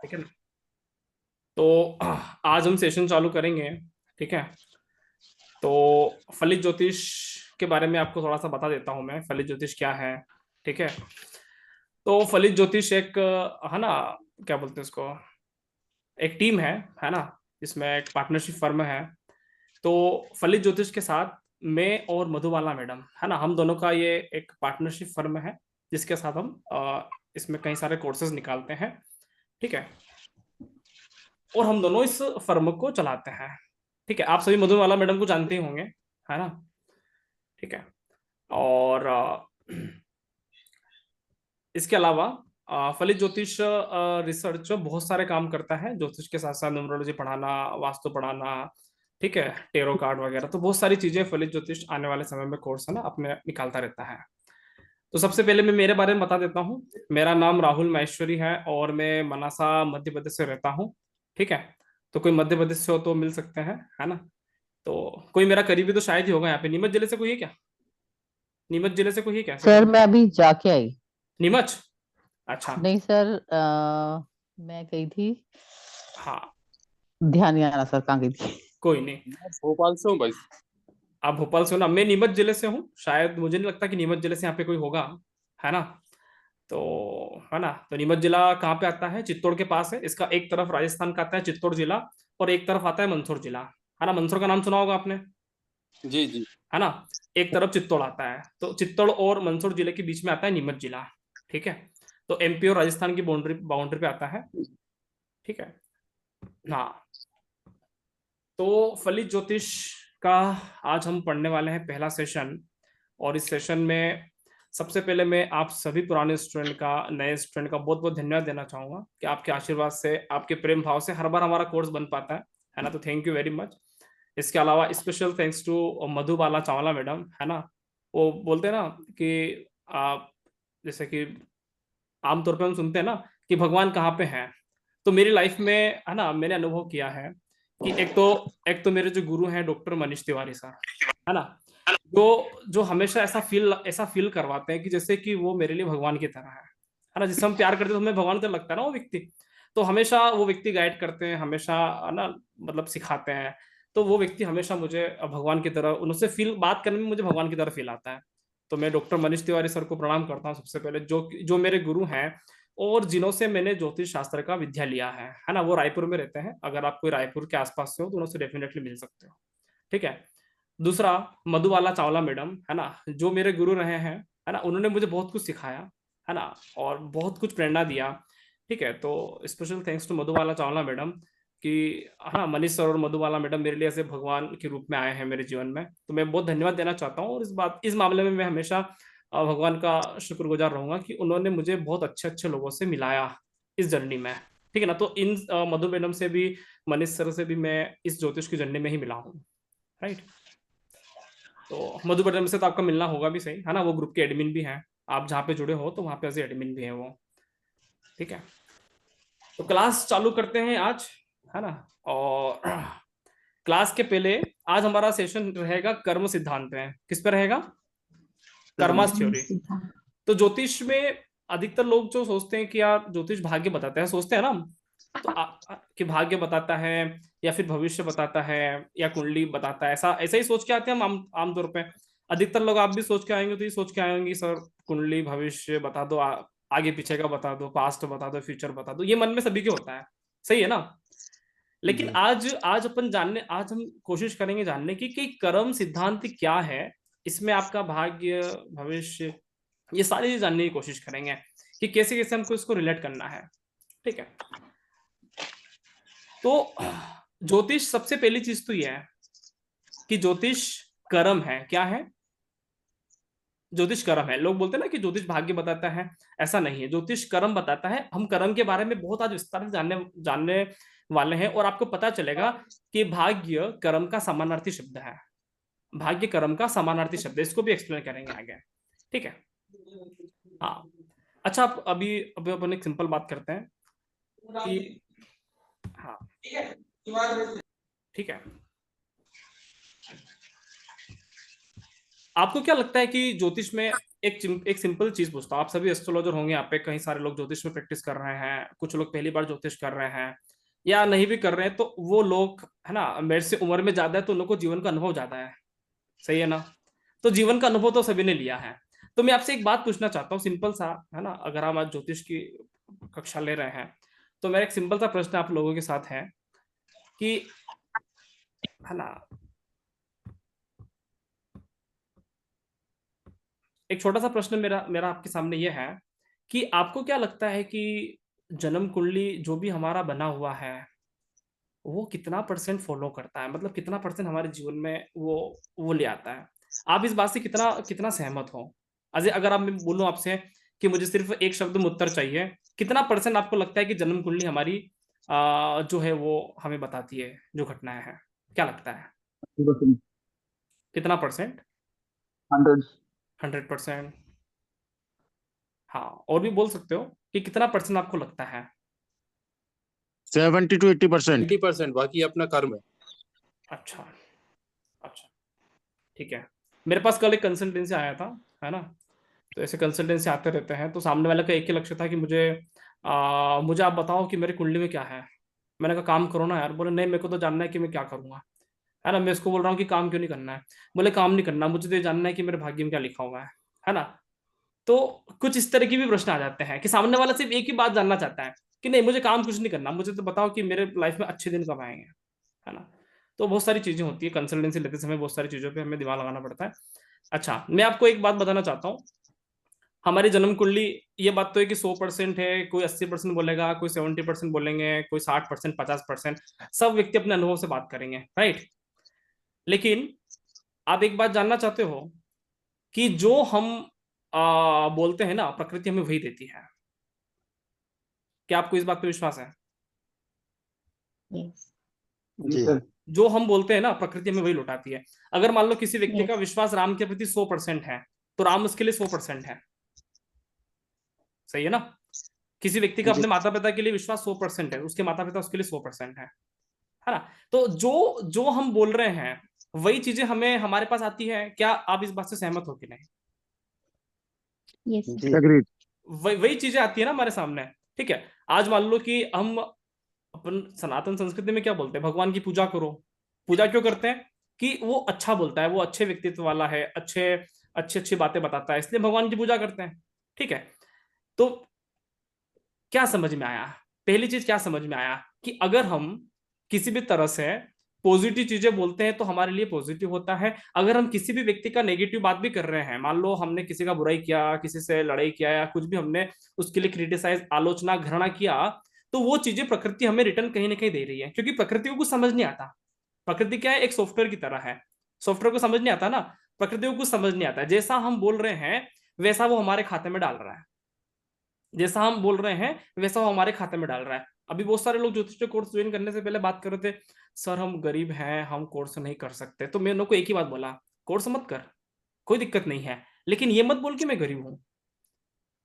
ठीक है ना। तो आज हम सेशन चालू करेंगे। ठीक है। तो फलित ज्योतिष के बारे में आपको थोड़ा सा बता देता हूं मैं, फलित ज्योतिष क्या है। ठीक है। तो फलित ज्योतिष एक है ना, क्या बोलते हैं उसको, एक टीम है ना, इसमें एक पार्टनरशिप फर्म है। तो फलित ज्योतिष के साथ मैं और मधुबाला मैडम है ना, हम दोनों का ये एक पार्टनरशिप फर्म है, जिसके साथ हम इसमें कई सारे कोर्सेज निकालते हैं। ठीक है। और हम दोनों इस फर्म को चलाते हैं। ठीक है। आप सभी मधुबाला मैडम को जानते ही होंगे, है ना। ठीक है। और इसके अलावा फलित ज्योतिष रिसर्च बहुत सारे काम करता है, ज्योतिष के साथ साथ न्यूमरोलॉजी पढ़ाना, वास्तु पढ़ाना, ठीक है, टेरो कार्ड वगैरह, तो बहुत सारी चीजें फलित ज्योतिष आने वाले समय में कोर्स है ना अपने निकालता रहता है। तो सबसे पहले मैं मेरे बारे में बता देता हूँ। मेरा नाम राहुल माहेश्वरी है और मैं मनासा मध्य प्रदेश से रहता हूँ। ठीक है। तो कोई मध्य प्रदेश से हो तो मिल सकते हैं, है ना। तो कोई मेरा करीबी तो शायद ही होगा यहाँ पे। नीमच जिले से कोई है क्या? नीमच जिले से कोई है क्या ऐसे सर कोई? मैं अभी जाके आई। नीमच। अच्छा। नहीं सर, मैं गई थी। हाँ। ध्यान नहीं आ रहा सर, कहाँ गई थी। कोई नहीं। मैं भोपाल से हूँ भाई। आप भोपाल से हो ना, मैं नीमच जिले से हूँ। शायद मुझे नहीं लगता कि नीमच जिले से यहाँ पे कोई होगा, है ना। तो है ना, तो नीमच जिला कहाँ पे आता है? चित्तौड़ के पास है। इसका एक तरफ राजस्थान का आता है चित्तौड़ जिला, और एक तरफ आता है मंदसौर जिला, है ना। मंदसौर का नाम सुना होगा आपने, जी जी। है ना। एक तरफ चित्तौड़ आता है, तो चित्तौड़ और मंदसौर जिले के बीच में आता है नीमच जिला। ठीक है। तो एमपी और राजस्थान की बाउंड्री बाउंड्री पे आता है। ठीक है। हाँ। तो फलित ज्योतिष का आज हम पढ़ने वाले हैं पहला सेशन। और इस सेशन में सबसे पहले मैं आप सभी पुराने स्टूडेंट का, नए स्टूडेंट का बहुत बहुत धन्यवाद देना चाहूंगा कि आपके आशीर्वाद से, आपके प्रेम भाव से हर बार हमारा कोर्स बन पाता है ना। तो थैंक यू वेरी मच। इसके अलावा special thanks to Madhubala Chawla madam, है ना। वो बोलते हैं ना कि आप, जैसे कि आमतौर पे हम सुनते हैं ना कि भगवान कहाँ पे हैं। तो मेरी लाइफ में, है ना, मैंने अनुभव किया है कि एक तो मेरे जो गुरु हैं डॉक्टर मनीष तिवारी सर, है ना, जो जो हमेशा ऐसा फील करवाते हैं कि जैसे कि वो मेरे लिए भगवान की तरह है ना। जिससे हम प्यार करते हैं तो हमें भगवान तो लगता है ना वो व्यक्ति। तो हमेशा वो व्यक्ति गाइड करते हैं, हमेशा, है ना, मतलब सिखाते हैं। तो वो व्यक्ति हमेशा मुझे भगवान की तरह, उनसे फील बात करने में मुझे भगवान की तरह फील आता है। तो मैं डॉक्टर मनीष तिवारी सर को प्रणाम करता हूँ सबसे पहले, जो जो मेरे गुरु हैं और जिन्हों से मैंने ज्योतिष शास्त्र का विद्या लिया है ना। वो रायपुर में रहते हैं। अगर आप कोई रायपुर के आसपास से हो तो उनसे डेफिनेटली मिल सकते हो। ठीक है। दूसरा, मधुबाला चावला मैडम, है ना, जो मेरे गुरु रहे हैं, है ना, उन्होंने मुझे बहुत कुछ सिखाया, है ना, और बहुत कुछ प्रेरणा दिया। ठीक है। तो special thanks to Madhubala Chawla madam कि, है ना, मनीष सर और मधुबाला मैडम मेरे लिए ऐसे भगवान के रूप में आए हैं मेरे जीवन में। तो मैं बहुत धन्यवाद देना चाहता हूँ, और इस मामले में मैं हमेशा भगवान का शुक्रगुजार रहूंगा कि उन्होंने मुझे बहुत अच्छे अच्छे लोगों से मिलाया इस जर्नी में। ठीक है ना। तो इन मधु मैडम से भी, मनीष सर से भी मैं इस ज्योतिष की जर्नी में ही मिला हूँ। राइट। तो मधु मैडम से तो आपका मिलना होगा भी, सही है ना, वो ग्रुप के एडमिन भी हैं। आप जहाँ पे जुड़े हो तो वहाँ पे एज एडमिन भी है वो। ठीक है। तो क्लास चालू करते हैं आज, है ना। और क्लास के पहले आज हमारा सेशन रहेगा कर्म सिद्धांत में। किस पे रहेगा? कर्मास कर्म थ्योरी। सिद्धांत। तो ज्योतिष में अधिकतर लोग जो सोचते हैं कि यार ज्योतिष भाग्य बताता है, सोचते हैं ना हम, तो कि भाग्य बताता है या फिर भविष्य बताता है या कुंडली बताता है, ऐसा ऐसा ही सोच के आते हैं हम आमतौर पे। अधिकतर लोग, आप भी सोच के आएंगे तो ये सोच के आएंगे सर कुंडली भविष्य बता दो, आगे पीछे का बता दो, पास्ट बता दो, फ्यूचर बता दो, ये मन में सभी के होता है। सही है ना। लेकिन जी। आज आज हम कोशिश करेंगे जानने की कि कर्म सिद्धांत क्या है। इसमें आपका भाग्य, भविष्य, ये सारी चीज जानने की कोशिश करेंगे कि कैसे कैसे हमको इसको रिलेट करना है। ठीक है। तो ज्योतिष, सबसे पहली चीज तो यह है कि ज्योतिष कर्म है। क्या है? ज्योतिष कर्म है। लोग बोलते हैं ना कि ज्योतिष भाग्य बताता है, ऐसा नहीं है। ज्योतिष कर्म बताता है। हम कर्म के बारे में बहुत आज विस्तार से जानने जानने वाले हैं, और आपको पता चलेगा कि भाग्य कर्म का समानार्थी शब्द है। भाग्य कर्म का समानार्थी शब्द है, इसको भी एक्सप्लेन करेंगे आगे। ठीक है। हाँ। अच्छा, आप अभी अभी अपन एक सिंपल बात करते हैं कि, हाँ, ठीक है, आपको क्या लगता है कि ज्योतिष में एक सिंपल चीज पूछता हूँ, आप सभी एस्ट्रोलॉजर होंगे यहाँ पे, कई सारे लोग ज्योतिष में प्रैक्टिस कर रहे हैं, कुछ लोग पहली बार ज्योतिष कर रहे हैं या नहीं भी कर रहे हैं, तो वो लोग है ना मेरे से उम्र में ज्यादा है तो उन लोगों को जीवन का अनुभव ज्यादा है, सही है ना? तो जीवन का अनुभव तो सभी ने लिया है। तो मैं आपसे एक बात पूछना चाहता हूँ, सिंपल सा, है ना, अगर हम आज ज्योतिष की कक्षा ले रहे हैं तो मेरा एक सिंपल सा प्रश्न आप लोगों के साथ है कि, है ना, एक छोटा सा प्रश्न मेरा मेरा आपके सामने ये है कि आपको क्या लगता है कि जन्म कुंडली जो भी हमारा बना हुआ है वो कितना परसेंट फॉलो करता है, मतलब कितना परसेंट हमारे जीवन में वो ले आता है? आप इस बात से कितना कितना सहमत हो? अगर आप, मैं बोलूं आपसे कि मुझे सिर्फ एक शब्द में उत्तर चाहिए, कितना परसेंट आपको लगता है कि जन्म कुंडली हमारी जो है वो हमें बताती है जो घटनाएं हैं? क्या लगता है, 100%, कितना परसेंट? 100, 100%? हाँ, और भी बोल सकते हो कि कितना परसेंट आपको लगता है? 70 to 80%। 80%, बाकी अपना कर्म है। अच्छा, अच्छा, ठीक है। मेरे पास कल एक कंसल्टेंसी आया था, है ना, तो ऐसे कंसल्टेंसी आते रहते हैं, तो सामने वाले का एक ही लक्ष्य था कि मुझे आप बताओ कि मेरी कुंडली में क्या है। मैंने कहा काम करो ना यार। बोले नहीं, मेरे को तो जानना है कि मैं क्या करूंगा, है ना। मैं इसको बोल रहा हूँ कि काम क्यों नहीं करना है। बोले काम नहीं करना, मुझे तो ये जानना है कि मेरे भाग्य में क्या लिखा हुआ है ना। तो कुछ इस तरह की भी प्रश्न आ जाते हैं कि सामने वाला सिर्फ एक ही बात जानना चाहता है कि नहीं, मुझे काम कुछ नहीं करना, मुझे तो बताओ कि मेरे लाइफ में अच्छे दिन कब आएंगे, है ना। तो बहुत सारी चीजें होती है, कंसल्टेंसी लेते समय बहुत सारी चीजों पे हमें दिमाग लगाना पड़ता है। अच्छा, मैं आपको एक बात बताना चाहता हूँ, हमारी जन्म कुंडली, ये बात तो है कि 100% है, कोई 80% बोलेगा, कोई 70% बोलेंगे, कोई 60%, 50%, सब व्यक्ति अपने अनुभव से बात करेंगे, राइट। लेकिन आप एक बात जानना चाहते हो कि जो हम बोलते हैं ना, प्रकृति हमें वही देती है। क्या आपको इस बात पे विश्वास है? Yes. जी सर। जो हम बोलते हैं ना, प्रकृति हमें वही लौटाती है। अगर मान लो किसी व्यक्ति Yes. का विश्वास राम के प्रति 100% है, तो राम उसके लिए 100% है, सही है ना। किसी व्यक्ति का जी। अपने माता पिता के लिए विश्वास 100% है, उसके माता पिता उसके लिए 100% है ना। तो जो जो हम बोल रहे हैं वही चीजें हमें हमारे पास आती है। क्या आप इस बात से सहमत हो कि नहीं? Yes. जी एग्रीड। वही चीजें आती है ना हमारे सामने। ठीक है, आज मान लो कि हम अपन सनातन संस्कृति में क्या बोलते हैं, भगवान की पूजा करो। पूजा क्यों करते हैं? कि वो अच्छा बोलता है, वो अच्छे व्यक्तित्व वाला है, अच्छे अच्छी अच्छी बातें बताता है, इसलिए भगवान की पूजा करते हैं। ठीक है, तो क्या समझ में आया? पहली चीज क्या समझ में आया कि अगर हम किसी भी तरह से पॉजिटिव चीजें बोलते हैं तो हमारे लिए पॉजिटिव होता है। अगर हम किसी भी व्यक्ति का नेगेटिव बात भी कर रहे हैं, मान लो हमने किसी का बुराई किया, किसी से लड़ाई किया या कुछ भी हमने उसके लिए क्रिटिसाइज, आलोचना, घृणा किया, तो वो चीजें प्रकृति हमें रिटर्न कहीं ना कहीं दे रही है, क्योंकि प्रकृति को कुछ समझ नहीं आता। प्रकृति क्या है, एक सॉफ्टवेयर की तरह है। सॉफ्टवेयर को समझ नहीं आता ना, प्रकृति को कुछ समझ नहीं आता। जैसा हम बोल रहे हैं वैसा वो हमारे खाते में डाल रहा है, जैसा हम बोल रहे हैं वैसा वो हमारे खाते में डाल रहा है। अभी बहुत सारे लोग ज्योतिष कोर्स ज्वाइन करने से पहले बात कर रहे थे, सर हम गरीब हैं, हम कोर्स नहीं कर सकते। तो मैंने उनको एक ही बात बोला, कोर्स मत कर, कोई दिक्कत नहीं है, लेकिन ये मत बोल कि मैं गरीब हूं।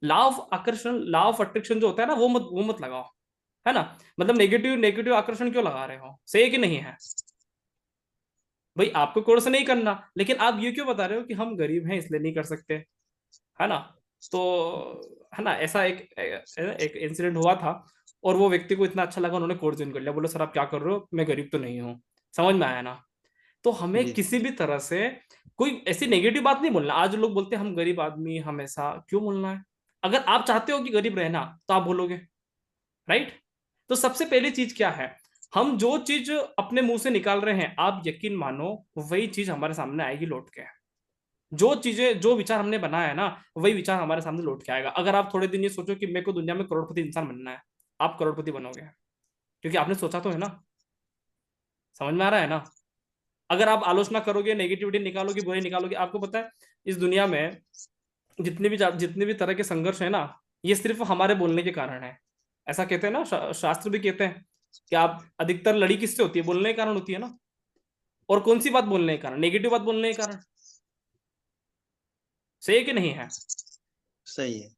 लॉ ऑफ आकर्षण, लॉ ऑफ अट्रैक्शन जो होता है ना, वो मत लगाओ, है ना। मतलब नेगेटिव नेगेटिव आकर्षण क्यों लगा रहे हो? सही है कि नहीं है? भाई आपको कोर्स नहीं करना, लेकिन आप ये क्यों बता रहे हो कि हम गरीब हैं इसलिए नहीं कर सकते, है ना। तो है ना, ऐसा एक एक इंसिडेंट हुआ था, और वो व्यक्ति को इतना अच्छा लगा, उन्होंने कोर्स ज्वाइन कर लिया। बोलो सर आप क्या कर रहे हो, मैं गरीब तो नहीं हूँ। समझ में आया ना। तो हमें जी किसी भी तरह से कोई ऐसी नेगेटिव बात नहीं बोलना। आज लोग बोलते हैं हम गरीब आदमी, हम ऐसा क्यों बोलना है? अगर आप चाहते हो कि गरीब रहना तो आप बोलोगे, राइट। तो सबसे पहली चीज क्या है, हम जो चीज अपने मुंह से निकाल रहे हैं, आप यकीन मानो वही चीज हमारे सामने आएगी लौट के। जो चीजें, जो विचार हमने बनाया है ना, वही विचार हमारे सामने लौट के आएगा। अगर आप थोड़े दिन ये सोचो कि मेरे को दुनिया में करोड़पति इंसान बनना है, आप करोड़पति बनोगे, क्योंकि आपने सोचा तो है ना। समझ में आ रहा है ना। अगर आप आलोचना करोगे, नेगेटिविटी निकालोगे, बुराई निकालोगे, आपको पता है इस दुनिया में जितने भी तरह के संघर्ष है ना, ये सिर्फ हमारे बोलने के कारण है। ऐसा कहते हैं ना, शास्त्र भी कहते हैं कि आप अधिकतर लड़ी किससे होती है, बोलने के कारण होती है ना। और कौन सी बात बोलने के कारण? नेगेटिव बात बोलने के कारण। सही है कि नहीं है? सही है।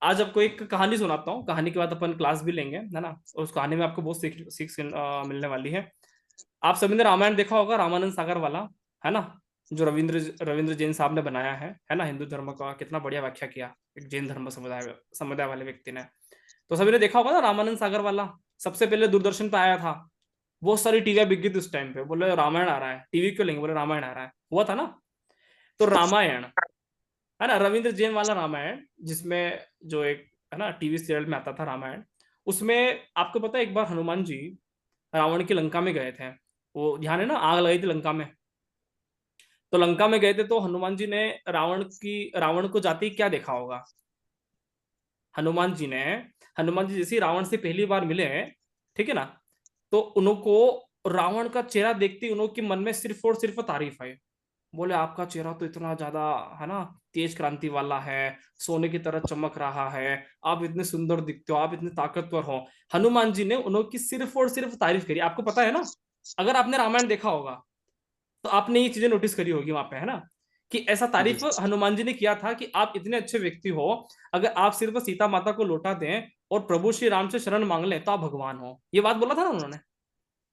आज आपको एक कहानी सुनाता हूँ, कहानी के बाद अपन क्लास भी लेंगे, है ना। और उस कहानी में आपको बहुत सीख सीख मिलने वाली है। आप सभी ने रामायण देखा होगा, रामानंद सागर वाला, है ना। जो रविंद्र जैन साहब ने बनाया है ना, हिंदू धर्म का कितना बढ़िया व्याख्या किया एक जैन धर्म समुदाय वाले व्यक्ति ने। तो सभी ने देखा होगा ना रामानंद सागर वाला, सबसे पहले दूरदर्शन पे आया था, बहुत सारी टीवियां बिक गई थी उस टाइम पे, बोले रामायण आ रहा है, टीवी क्यों लेंगे, बोले रामायण आ रहा है, हुआ था ना। तो रामायण है ना, रविंद्र जैन वाला रामायण, जिसमें जो एक है ना टीवी सीरियल में आता था रामायण, उसमें आपको पता है एक बार हनुमान जी रावण की लंका में गए थे, वो ध्यान है ना, आग लगी थी लंका में, तो लंका में गए थे, तो हनुमान जी ने रावण को जाते ही क्या देखा होगा, हनुमान जी ने हनुमान जी जैसे ही रावण से पहली बार मिले, ठीक है ना, तो उनको रावण का चेहरा देखते ही उनके मन में सिर्फ और सिर्फ तारीफ आई, बोले आपका चेहरा तो इतना ज्यादा है ना तेज क्रांति वाला है, सोने की तरह चमक रहा है, आप इतने सुंदर दिखते हो, आप इतने ताकतवर हो। हनुमान जी ने उनकी सिर्फ और सिर्फ तारीफ करी। आपको पता है ना, अगर आपने रामायण देखा होगा तो आपने ये चीजें नोटिस करी होगी वहां पे, है ना, कि ऐसा तारीफ जी हनुमान जी ने किया था कि आप इतने अच्छे व्यक्ति हो, अगर आप सिर्फ सीता माता को लौटा दें और प्रभु श्री राम से शरण मांग लें तो आप भगवान हो। ये बात बोला था ना उन्होंने,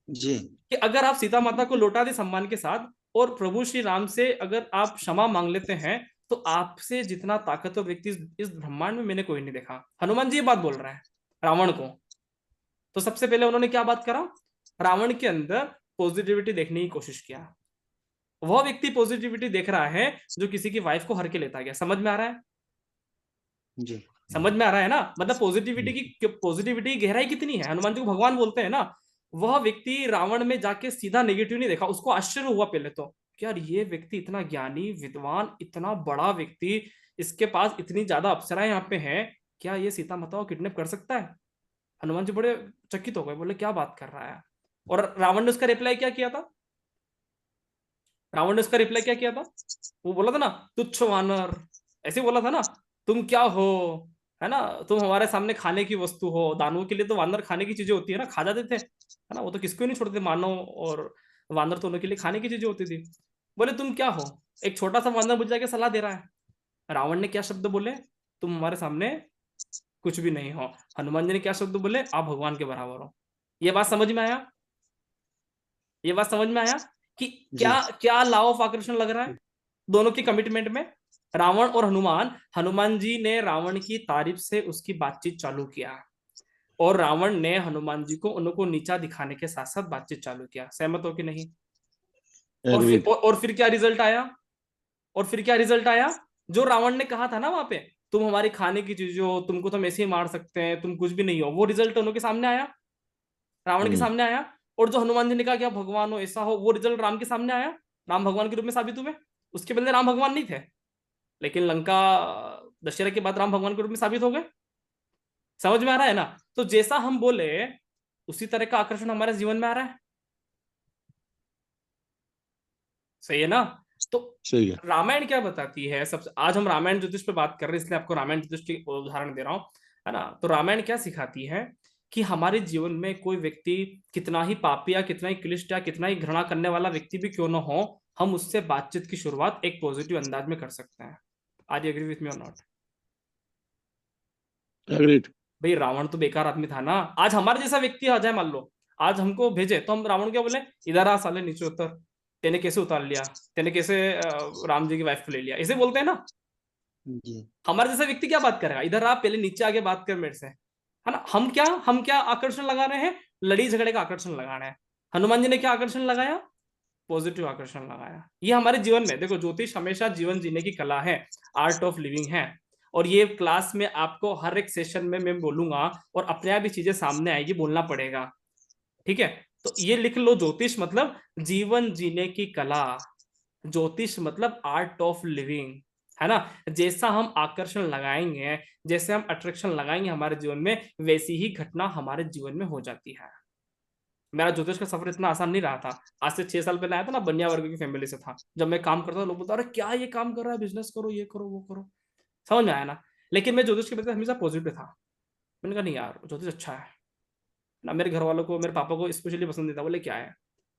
जी कि अगर आप सीता माता को लौटा दे सम्मान के साथ और प्रभु श्री राम से अगर आप क्षमा मांग लेते हैं, तो आपसे जितना ताकतवर व्यक्ति इस ब्रह्मांड में मैंने कोई नहीं देखा। हनुमान जी ये बात बोल रहे हैं रावण को। तो सबसे पहले उन्होंने क्या बात करा, रावण के अंदर पॉजिटिविटी देखने की कोशिश किया। वह व्यक्ति पॉजिटिविटी देख रहा है जो किसी की वाइफ को हर के लेता गया। समझ में आ रहा है, जी समझ में आ रहा है ना, मतलब पॉजिटिविटी की गहराई कितनी है। हनुमान जी को भगवान बोलते हैं ना, वह व्यक्ति रावण में जाके सीधा नेगेटिव नहीं देखा, उसको आश्चर्य हुआ पहले तो, कि यार ये व्यक्ति इतना ज्ञानी विद्वान इतना बड़ा व्यक्ति, इसके पास इतनी ज्यादा अप्सराएं यहाँ पे हैं, क्या ये सीता माता को किडनैप कर सकता है। हनुमान जी बड़े चकित हो गए, बोले क्या बात कर रहा है। और रावण ने उसका रिप्लाई क्या किया था, रावण ने उसका रिप्लाई क्या किया था, वो बोला था ना तुच्छ वानर, ऐसे बोला था ना, तुम क्या हो, है ना, तुम हमारे सामने खाने की वस्तु हो। दानवों के लिए तो वानर खाने की चीजें होती है ना, खा जाते थे, है ना, वो तो किसको नहीं छोड़ते, मानव और वानर तो उनके लिए खाने की चीजें होती थी। बोले तुम क्या हो, एक छोटा सा वानर मुझे जाके सलाह दे रहा है। रावण ने क्या शब्द बोले, तुम हमारे सामने कुछ भी नहीं हो। हनुमान जी ने क्या शब्द बोले, आप भगवान के बराबर हो। ये बात समझ में आया, ये बात समझ में आया कि जी क्या क्या लॉ ऑफ आकर्षण लग रहा है दोनों की कमिटमेंट में। रावण और हनुमान जी ने रावण की तारीफ से उसकी बातचीत चालू किया, और रावण ने हनुमान जी को उनको नीचा दिखाने के साथ साथ बातचीत चालू किया। सहमत हो कि नहीं। एग्रीड और फिर क्या रिजल्ट आया, और फिर क्या रिजल्ट आया, जो रावण ने कहा था ना वहां पे, तुम हमारी खाने की चीज हो, तुमको तो हम ऐसे ही मार सकते हैं, तुम कुछ भी नहीं हो, वो रिजल्ट उनके सामने आया, रावण के सामने आया। और जो हनुमान जी ने कहा कि आप भगवान हो ऐसा हो, वो रिजल्ट राम के सामने आया, राम भगवान के रूप में साबित हुए। उसके पहले राम भगवान नहीं थे, लेकिन लंका दशहरा के बाद राम भगवान के रूप में साबित हो गए। समझ में आ रहा है ना। तो जैसा हम बोले उसी तरह का आकर्षण हमारे जीवन में आ रहा है। सही है ना। तो सही है। रामायण क्या बताती है सबसे, आज हम रामायण ज्योतिष पे बात कर रहे हैं इसलिए आपको रामायण ज्योतिष की उदाहरण दे रहा हूं, है ना। तो रामायण क्या सिखाती है कि हमारे जीवन में कोई व्यक्ति कितना ही पापी या कितना ही क्लिष्ट या कितना ही घृणा करने वाला व्यक्ति भी क्यों ना हो, हम उससे बातचीत की शुरुआत एक पॉजिटिव अंदाज में कर सकते हैं। Are you agree with me और नॉट। एग्रीड। भाई रावण तो बेकार आदमी था ना, आज हमारे जैसा व्यक्ति आ जाए मान लो, आज हमको भेजे तो हम रावण क्या बोले, इधर आ साले नीचे उतर, तेने कैसे उतार लिया, तेने कैसे राम जी की वाइफ को ले लिया, ऐसे बोलते हैं ना। जी हमारे जैसा व्यक्ति क्या बात करेगा, इधर आ पहले नीचे आके बात कर मेरे से, है ना। हम क्या आकर्षण लगा रहे हैं, लड़ी झगड़े का आकर्षण लगा रहे हैं। हनुमान जी ने क्या आकर्षण लगाया, पॉजिटिव आकर्षण लगाया। ये हमारे जीवन में देखो, ज्योतिष हमेशा जीवन जीने की कला है, आर्ट ऑफ लिविंग है। और ये क्लास में आपको हर एक सेशन में मैं बोलूंगा, और अपने आप ही चीजें सामने आएगी, बोलना पड़ेगा, ठीक है। तो ये लिख लो, ज्योतिष मतलब जीवन जीने की कला, ज्योतिष मतलब आर्ट ऑफ लिविंग, है ना। जैसा हम आकर्षण लगाएंगे, जैसे हम अट्रैक्शन लगाएंगे हमारे जीवन में, वैसी ही घटना हमारे जीवन में हो जाती है। मेरा ज्योतिष का सफर इतना आसान नहीं रहा था। आज से 6 साल पहले आया था ना, बनिया वर्ग की फैमिली से था, जब मैं काम करता था लोग बोलते अरे क्या ये काम कर रहा है, बिजनेस करो, ये करो वो करो। समझ में आया ना। लेकिन मैं ज्योतिष के प्रति हमेशा पॉजिटिव था। मैंने कहा नहीं यार ज्योतिष अच्छा है ना। मेरे घर वालों को, मेरे पापा को स्पेशली पसंद नहीं था, बोले क्या है,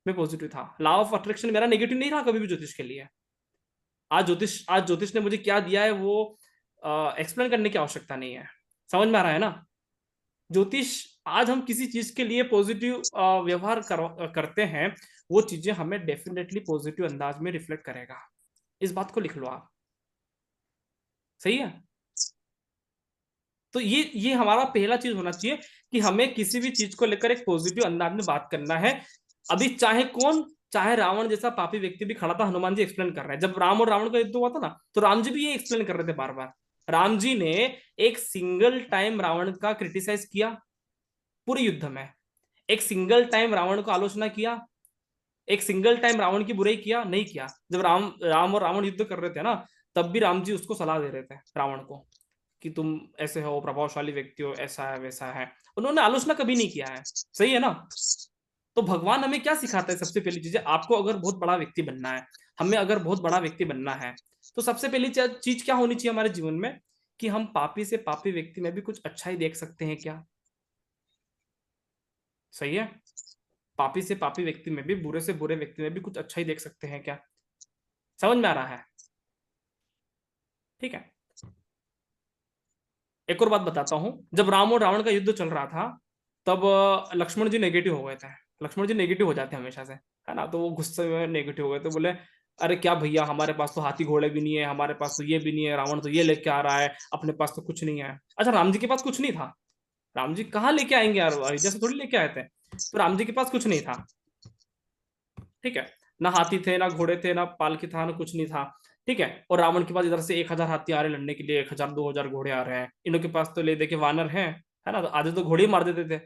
मैं पॉजिटिव था। लॉ ऑफ अट्रैक्शन मेरा नेगेटिव नहीं रहा कभी भी ज्योतिष के लिए। आज ज्योतिष ने मुझे क्या दिया है वो एक्सप्लेन करने की आवश्यकता नहीं है। समझ में आ रहा है ना। ज्योतिष, आज हम किसी चीज के लिए पॉजिटिव व्यवहार करते हैं, वो चीजें हमें डेफिनेटली पॉजिटिव अंदाज में रिफ्लेक्ट करेगा। इस बात को लिख लो आप, सही है। तो ये हमारा पहला चीज होना चाहिए कि हमें किसी भी चीज को लेकर एक पॉजिटिव अंदाज में बात करना है। अभी चाहे कौन, चाहे रावण जैसा पापी व्यक्ति भी खड़ा था, हनुमान जी एक्सप्लेन कर रहे हैं। जब राम और रावण का युद्ध हुआ था ना, तो राम जी भी ये एक्सप्लेन कर रहे थे बार बार। राम जी ने एक सिंगल टाइम रावण का क्रिटिसाइज किया पूरे युद्ध में, एक सिंगल टाइम रावण को आलोचना किया, एक सिंगल टाइम रावण की बुराई किया नहीं किया। जब राम और रावण युद्ध कर रहे थे ना, तब भी राम जी उसको सलाह दे रहे थे रावण को कि तुम ऐसे हो, प्रभावशाली व्यक्ति हो, ऐसा है वैसा है। उन्होंने आलोचना कभी नहीं किया है, सही है ना। तो भगवान हमें क्या सिखाता है? सबसे पहली चीज है, आपको अगर बहुत बड़ा व्यक्ति बनना है, हमें अगर बहुत बड़ा व्यक्ति बनना है, तो सबसे पहली चीज क्या होनी चाहिए हमारे जीवन में, कि हम पापी से पापी व्यक्ति में भी कुछ अच्छा ही देख सकते हैं क्या? सही है। पापी से पापी व्यक्ति में भी, बुरे से बुरे व्यक्ति में भी कुछ अच्छा ही देख सकते हैं क्या? समझ में आ रहा है? ठीक है। एक और बात बताता हूं, जब राम और रावण का युद्ध चल रहा था, तब लक्ष्मण जी नेगेटिव हो गए थे। लक्ष्मण जी नेगेटिव हो जाते हैं हमेशा से, है ना। तो वो गुस्से में नेगेटिव हो गए थे, बोले अरे क्या भैया, हमारे पास तो हाथी घोड़े भी नहीं है, हमारे पास तो ये भी नहीं है, रावण तो ये लेके आ रहा है, अपने पास तो कुछ नहीं है। अच्छा, राम जी के पास कुछ नहीं था? राम जी कहाँ लेके आएंगे यार, अयोध्या से थोड़ी लेके आए थे। तो राम जी के पास कुछ नहीं था, ठीक है। ना हाथी थे, ना घोड़े थे, ना पालकी था, ना कुछ नहीं था, ठीक है। और रावण के पास इधर से 1,000 हाथी आ रहे लड़ने के लिए, 1,000 2,000 घोड़े आ रहे हैं। इनों के पास तो ले दे के वानर हैं, है ना, तो आधे तो घोड़े ही मार देते थे,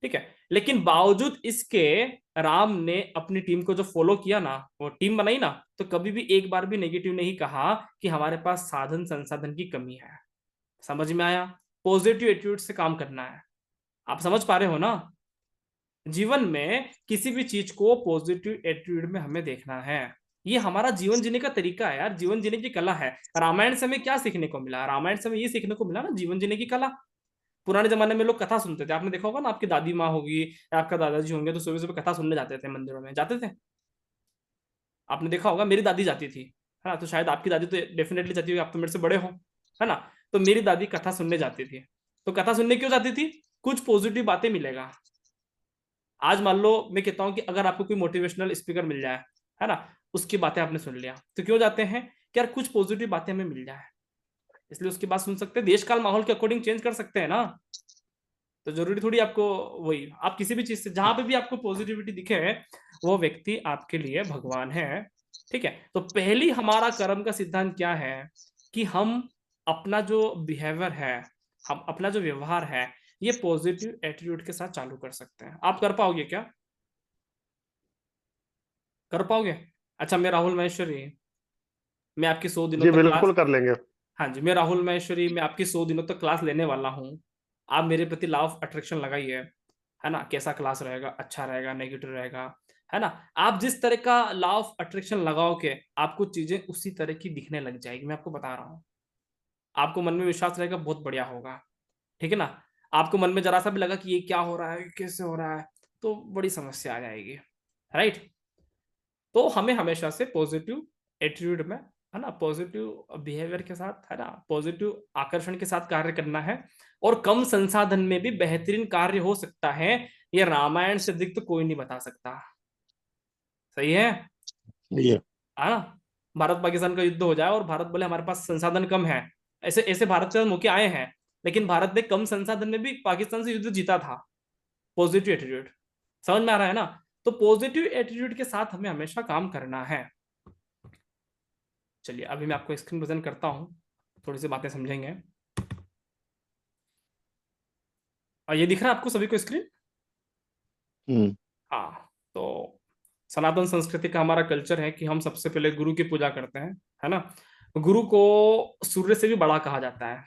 ठीक है। लेकिन बावजूद इसके राम ने अपनी टीम को जो फॉलो किया ना, वो टीम बनाई ना, तो कभी भी एक बार भी नेगेटिव नहीं कहा कि हमारे पास साधन संसाधन की कमी है। समझ में आया? पॉजिटिव एटीट्यूड से काम करना है। आप समझ पा रहे हो ना? जीवन में किसी भी चीज को पॉजिटिव एटीट्यूड में हमें देखना है। ये हमारा जीवन जीने का तरीका है यार, जीवन जीने की कला है। रामायण से हमें क्या सीखने को मिला? रामायण से हमें ये सीखने को मिला ना, जीवन जीने की कला। पुराने जमाने में लोग कथा सुनते थे, आपने देखा होगा ना, आपकी दादी माँ होगी या आपका दादाजी होंगे, तो सुबह सुबह कथा सुनने जाते थे, मंदिरों में जाते थे। आपने देखा होगा, मेरी दादी जाती थी, है ना। तो शायद आपकी दादी तो डेफिनेटली जाती होगी, आप तो मेरे से बड़े हो, है ना। तो मेरी दादी कथा सुनने जाती थी। तो कथा सुनने क्यों जाती थी? कुछ पॉजिटिव बातें मिलेगा। आज मान लो मैं कहता हूं कि अगर आपको कोई मोटिवेशनल स्पीकर मिल जाए, है ना, उसकी बातें आपने सुन लिया, तो क्यों जाते हैं कि यार कुछ पॉजिटिव बातें हमें मिल जाए, इसलिए उसकी बात सुन सकते हैं। देश काल माहौल के अकॉर्डिंग चेंज कर सकते हैं ना। तो जरूरी थोड़ी आपको, वही आप किसी भी चीज से जहां पे भी आपको पॉजिटिविटी दिखे, वो व्यक्ति आपके लिए भगवान है, ठीक है। तो पहली हमारा कर्म का सिद्धांत क्या है, कि हम अपना जो बिहेवियर है, हम अपना जो व्यवहार है, ये पॉजिटिव एटीट्यूड के साथ चालू कर सकते हैं। आप कर पाओगे क्या? कर पाओगे? अच्छा, मैं राहुल महेश्वरी, मैं आपकी 100 दिनों जी तक बिल्कुल क्लास, कर लेंगे। हाँ जी, मैं राहुल महेश्वरी, मैं आपकी 100 दिनों तक क्लास लेने वाला हूँ। आप मेरे प्रति लॉ ऑफ अट्रैक्शन लगाइए, है ना। कैसा क्लास रहेगा? अच्छा रहेगा, नेगेटिव रहेगा, है ना। आप जिस तरह का लॉ ऑफ अट्रैक्शन लगाओगे, आपको चीजें उसी तरह की दिखने लग जाएगी, मैं आपको बता रहा हूँ। आपको मन में विश्वास रहेगा, बहुत बढ़िया होगा, ठीक है ना। आपको मन में जरा सा भी लगा कि ये क्या हो रहा है, कैसे हो रहा है, तो बड़ी समस्या आ जाएगी, राइट। तो हमें हमेशा से पॉजिटिव एटीट्यूड में, है ना, पॉजिटिव बिहेवियर के साथ, है ना, पॉजिटिव आकर्षण के साथ कार्य करना है। और कम संसाधन में भी बेहतरीन कार्य हो सकता है, ये रामायण से अधिक तो कोई नहीं बता सकता। सही है? ये है ना। भारत पाकिस्तान का युद्ध हो जाए और भारत बोले हमारे पास संसाधन कम है, ऐसे ऐसे भारत के मौके आए हैं, लेकिन भारत ने कम संसाधन में भी पाकिस्तान से युद्ध जीता था। पॉजिटिव एटीट्यूड, समझ में आ रहा है ना। तो पॉजिटिव एटीट्यूड के साथ हमें हमेशा काम करना है। चलिए अभी मैं आपको स्क्रीन प्रेजेंट करता हूँ, थोड़ी सी बातें समझेंगे। और ये दिख रहा है आपको सभी को स्क्रीन? हम्म हाँ। तो सनातन संस्कृति का हमारा कल्चर है कि हम सबसे पहले गुरु की पूजा करते हैं, है ना। गुरु को सूर्य से भी बड़ा कहा जाता है।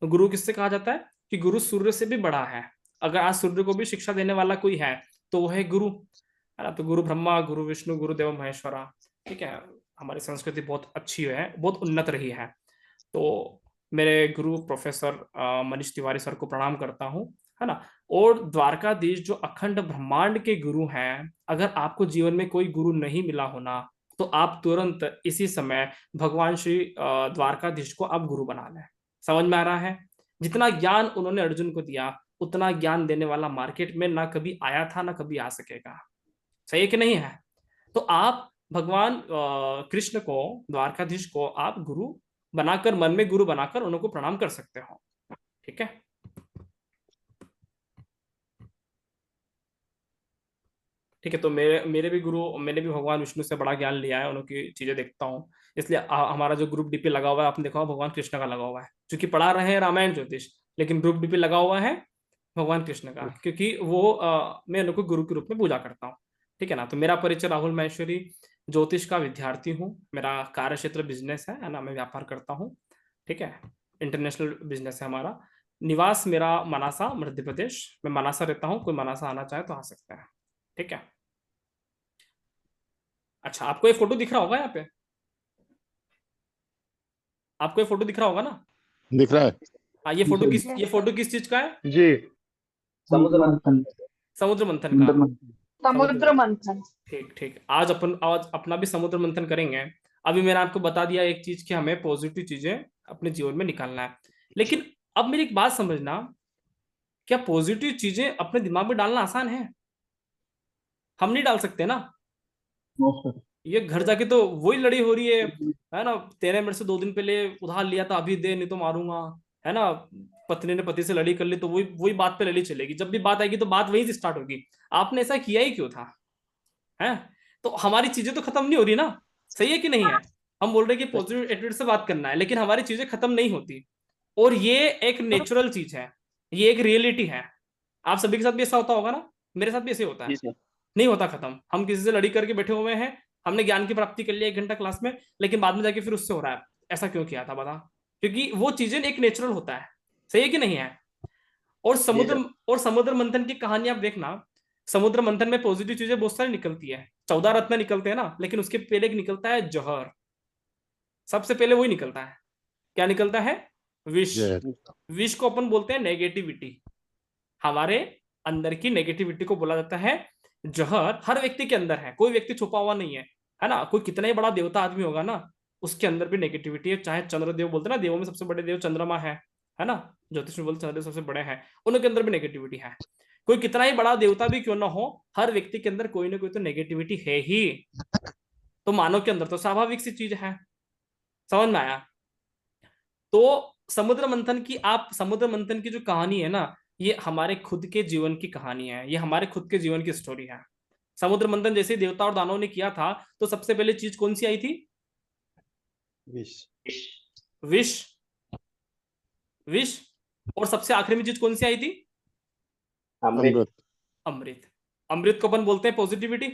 तो गुरु किससे कहा जाता है? कि गुरु सूर्य से भी बड़ा है। अगर आज सूर्य को भी शिक्षा देने वाला कोई है, तो वो है गुरु, है ना। तो गुरु ब्रह्मा, गुरु विष्णु, गुरुदेव महेश्वरा, ठीक है। हमारी संस्कृति बहुत अच्छी है, बहुत उन्नत रही है। तो मेरे गुरु प्रोफेसर मनीष तिवारी सर को प्रणाम करता हूँ, है ना। और द्वारकाधीश जो अखंड ब्रह्मांड के गुरु हैं, अगर आपको जीवन में कोई गुरु नहीं मिला होना, तो आप तुरंत इसी समय भगवान श्री द्वारकाधीश को आप गुरु बना लें। समझ में आ रहा है? जितना ज्ञान उन्होंने अर्जुन को दिया, उतना ज्ञान देने वाला मार्केट में ना कभी आया था, ना कभी आ सकेगा। सही है कि नहीं है? तो आप भगवान कृष्ण को, द्वारकाधीश को आप गुरु बनाकर, मन में गुरु बनाकर उनको प्रणाम कर सकते हो। ठीक है, ठीक है। तो मेरे मेरे भी गुरु, मैंने भी भगवान विष्णु से बड़ा ज्ञान लिया है, उनकी चीजें देखता हूँ। इसलिए हमारा जो ग्रुप डीपी लगा हुआ है, आपने देखा होगा भगवान कृष्ण का लगा हुआ है, क्योंकि पढ़ा रहे हैं रामायण ज्योतिष, लेकिन ग्रुप डीपी लगा हुआ है भगवान कृष्ण का, क्योंकि वो मैं उनको गुरु के रूप में पूजा करता हूँ। ठीक है ना। तो मेरा परिचय राहुल माहेश्वरी, ज्योतिष का विद्यार्थी हूँ। मेरा कार्य क्षेत्र बिजनेस है ना, मैं व्यापार करता हूँ। ठीक है, इंटरनेशनल बिजनेस है हमारा। निवास मेरा मनासा, मध्य प्रदेश। मैं मनासा रहता हूँ, कोई मनासा आना चाहे तो आ सकता है। ठीक है। अच्छा, आपको ये फोटो दिख रहा होगा यहाँ पे, आपको ये फोटो दिख रहा होगा ना? दिख रहा है। हाँ, ये फोटो किस चीज का है? जी। समुद्र मंथन। समुद्र मंथन का। समुद्र मंथन। ठीक ठीक, आज अपना भी समुद्र मंथन करेंगे। अभी मैंने आपको बता दिया एक चीज कि हमें पॉजिटिव चीजें अपने जीवन में निकालना है, लेकिन अब मेरी एक बात समझना, क्या पॉजिटिव चीजें अपने दिमाग में डालना आसान है? हम नहीं डाल सकते ना। ये घर जाके तो वही लड़ी हो रही है ना, तेरे मेरे से 2 दिन पहले उधार लिया था, अभी दे नहीं तो मारूंगा, है ना। पत्नी ने पति से लड़ी कर ली तो वही वही बात पे लड़ी चलेगी, जब भी बात आएगी तो बात वहीं से स्टार्ट होगी। आपने ऐसा किया ही क्यों था? है, तो हमारी चीजें तो खत्म नहीं हो रही ना। सही है कि नहीं है? हम बोल रहे हैं कि पॉजिटिव एटीट्यूड से बात करना है, लेकिन हमारी चीजें खत्म नहीं होती। और ये एक नेचुरल चीज है, ये एक रियलिटी है। आप सभी के साथ भी ऐसा होता होगा ना, मेरे साथ भी ऐसे होता जी है। सर। नहीं होता खत्म, हम किसी से लड़ी करके बैठे हुए हैं, हमने ज्ञान की प्राप्ति कर लिया 1 घंटा क्लास में, लेकिन बाद में जाके फिर उससे हो रहा है ऐसा क्यों किया था बता, क्योंकि वो चीजें एक नेचुरल होता है। सही है कि नहीं है? और समुद्र मंथन की कहानी आप देखना, समुद्र मंथन में पॉजिटिव चीजें बहुत सारी निकलती है, 14 रत्न निकलते हैं ना, लेकिन उसके पहले एक निकलता है जहर। सबसे पहले वही निकलता है। क्या निकलता है? विष। जय। विष को अपन बोलते हैं नेगेटिविटी। हमारे अंदर की नेगेटिविटी को बोला जाता है जहर। हर व्यक्ति के अंदर है, कोई व्यक्ति छुपा हुआ नहीं है ना। कोई कितना ही बड़ा देवता आदमी होगा ना, उसके अंदर भी नेगेटिविटी है। चाहे चंद्रदेव बोलते हैं ना, देवों में सबसे बड़े देव चंद्रमा है ना, ज्योतिष में बोलते चंद्रदेव सबसे बड़े हैं, उनके अंदर भी नेगेटिविटी है। कोई कितना ही बड़ा देवता भी क्यों ना हो, हर व्यक्ति के अंदर कोई ना कोई तो नेगेटिविटी है ही। तो मानव के अंदर तो स्वाभाविक सी चीज है। समझ में आया? तो समुद्र मंथन की जो कहानी है ना, ये हमारे खुद के जीवन की कहानी है, ये हमारे खुद के जीवन की स्टोरी है। समुद्र मंथन जैसे देवता और दानवों ने किया था, तो सबसे पहले चीज कौन सी आई थी? विष। विष। विष। और सबसे आखिरी में चीज कौन सी आई थी? अमृत। अमृत। अमृत को अपन बोलते हैं पॉजिटिविटी,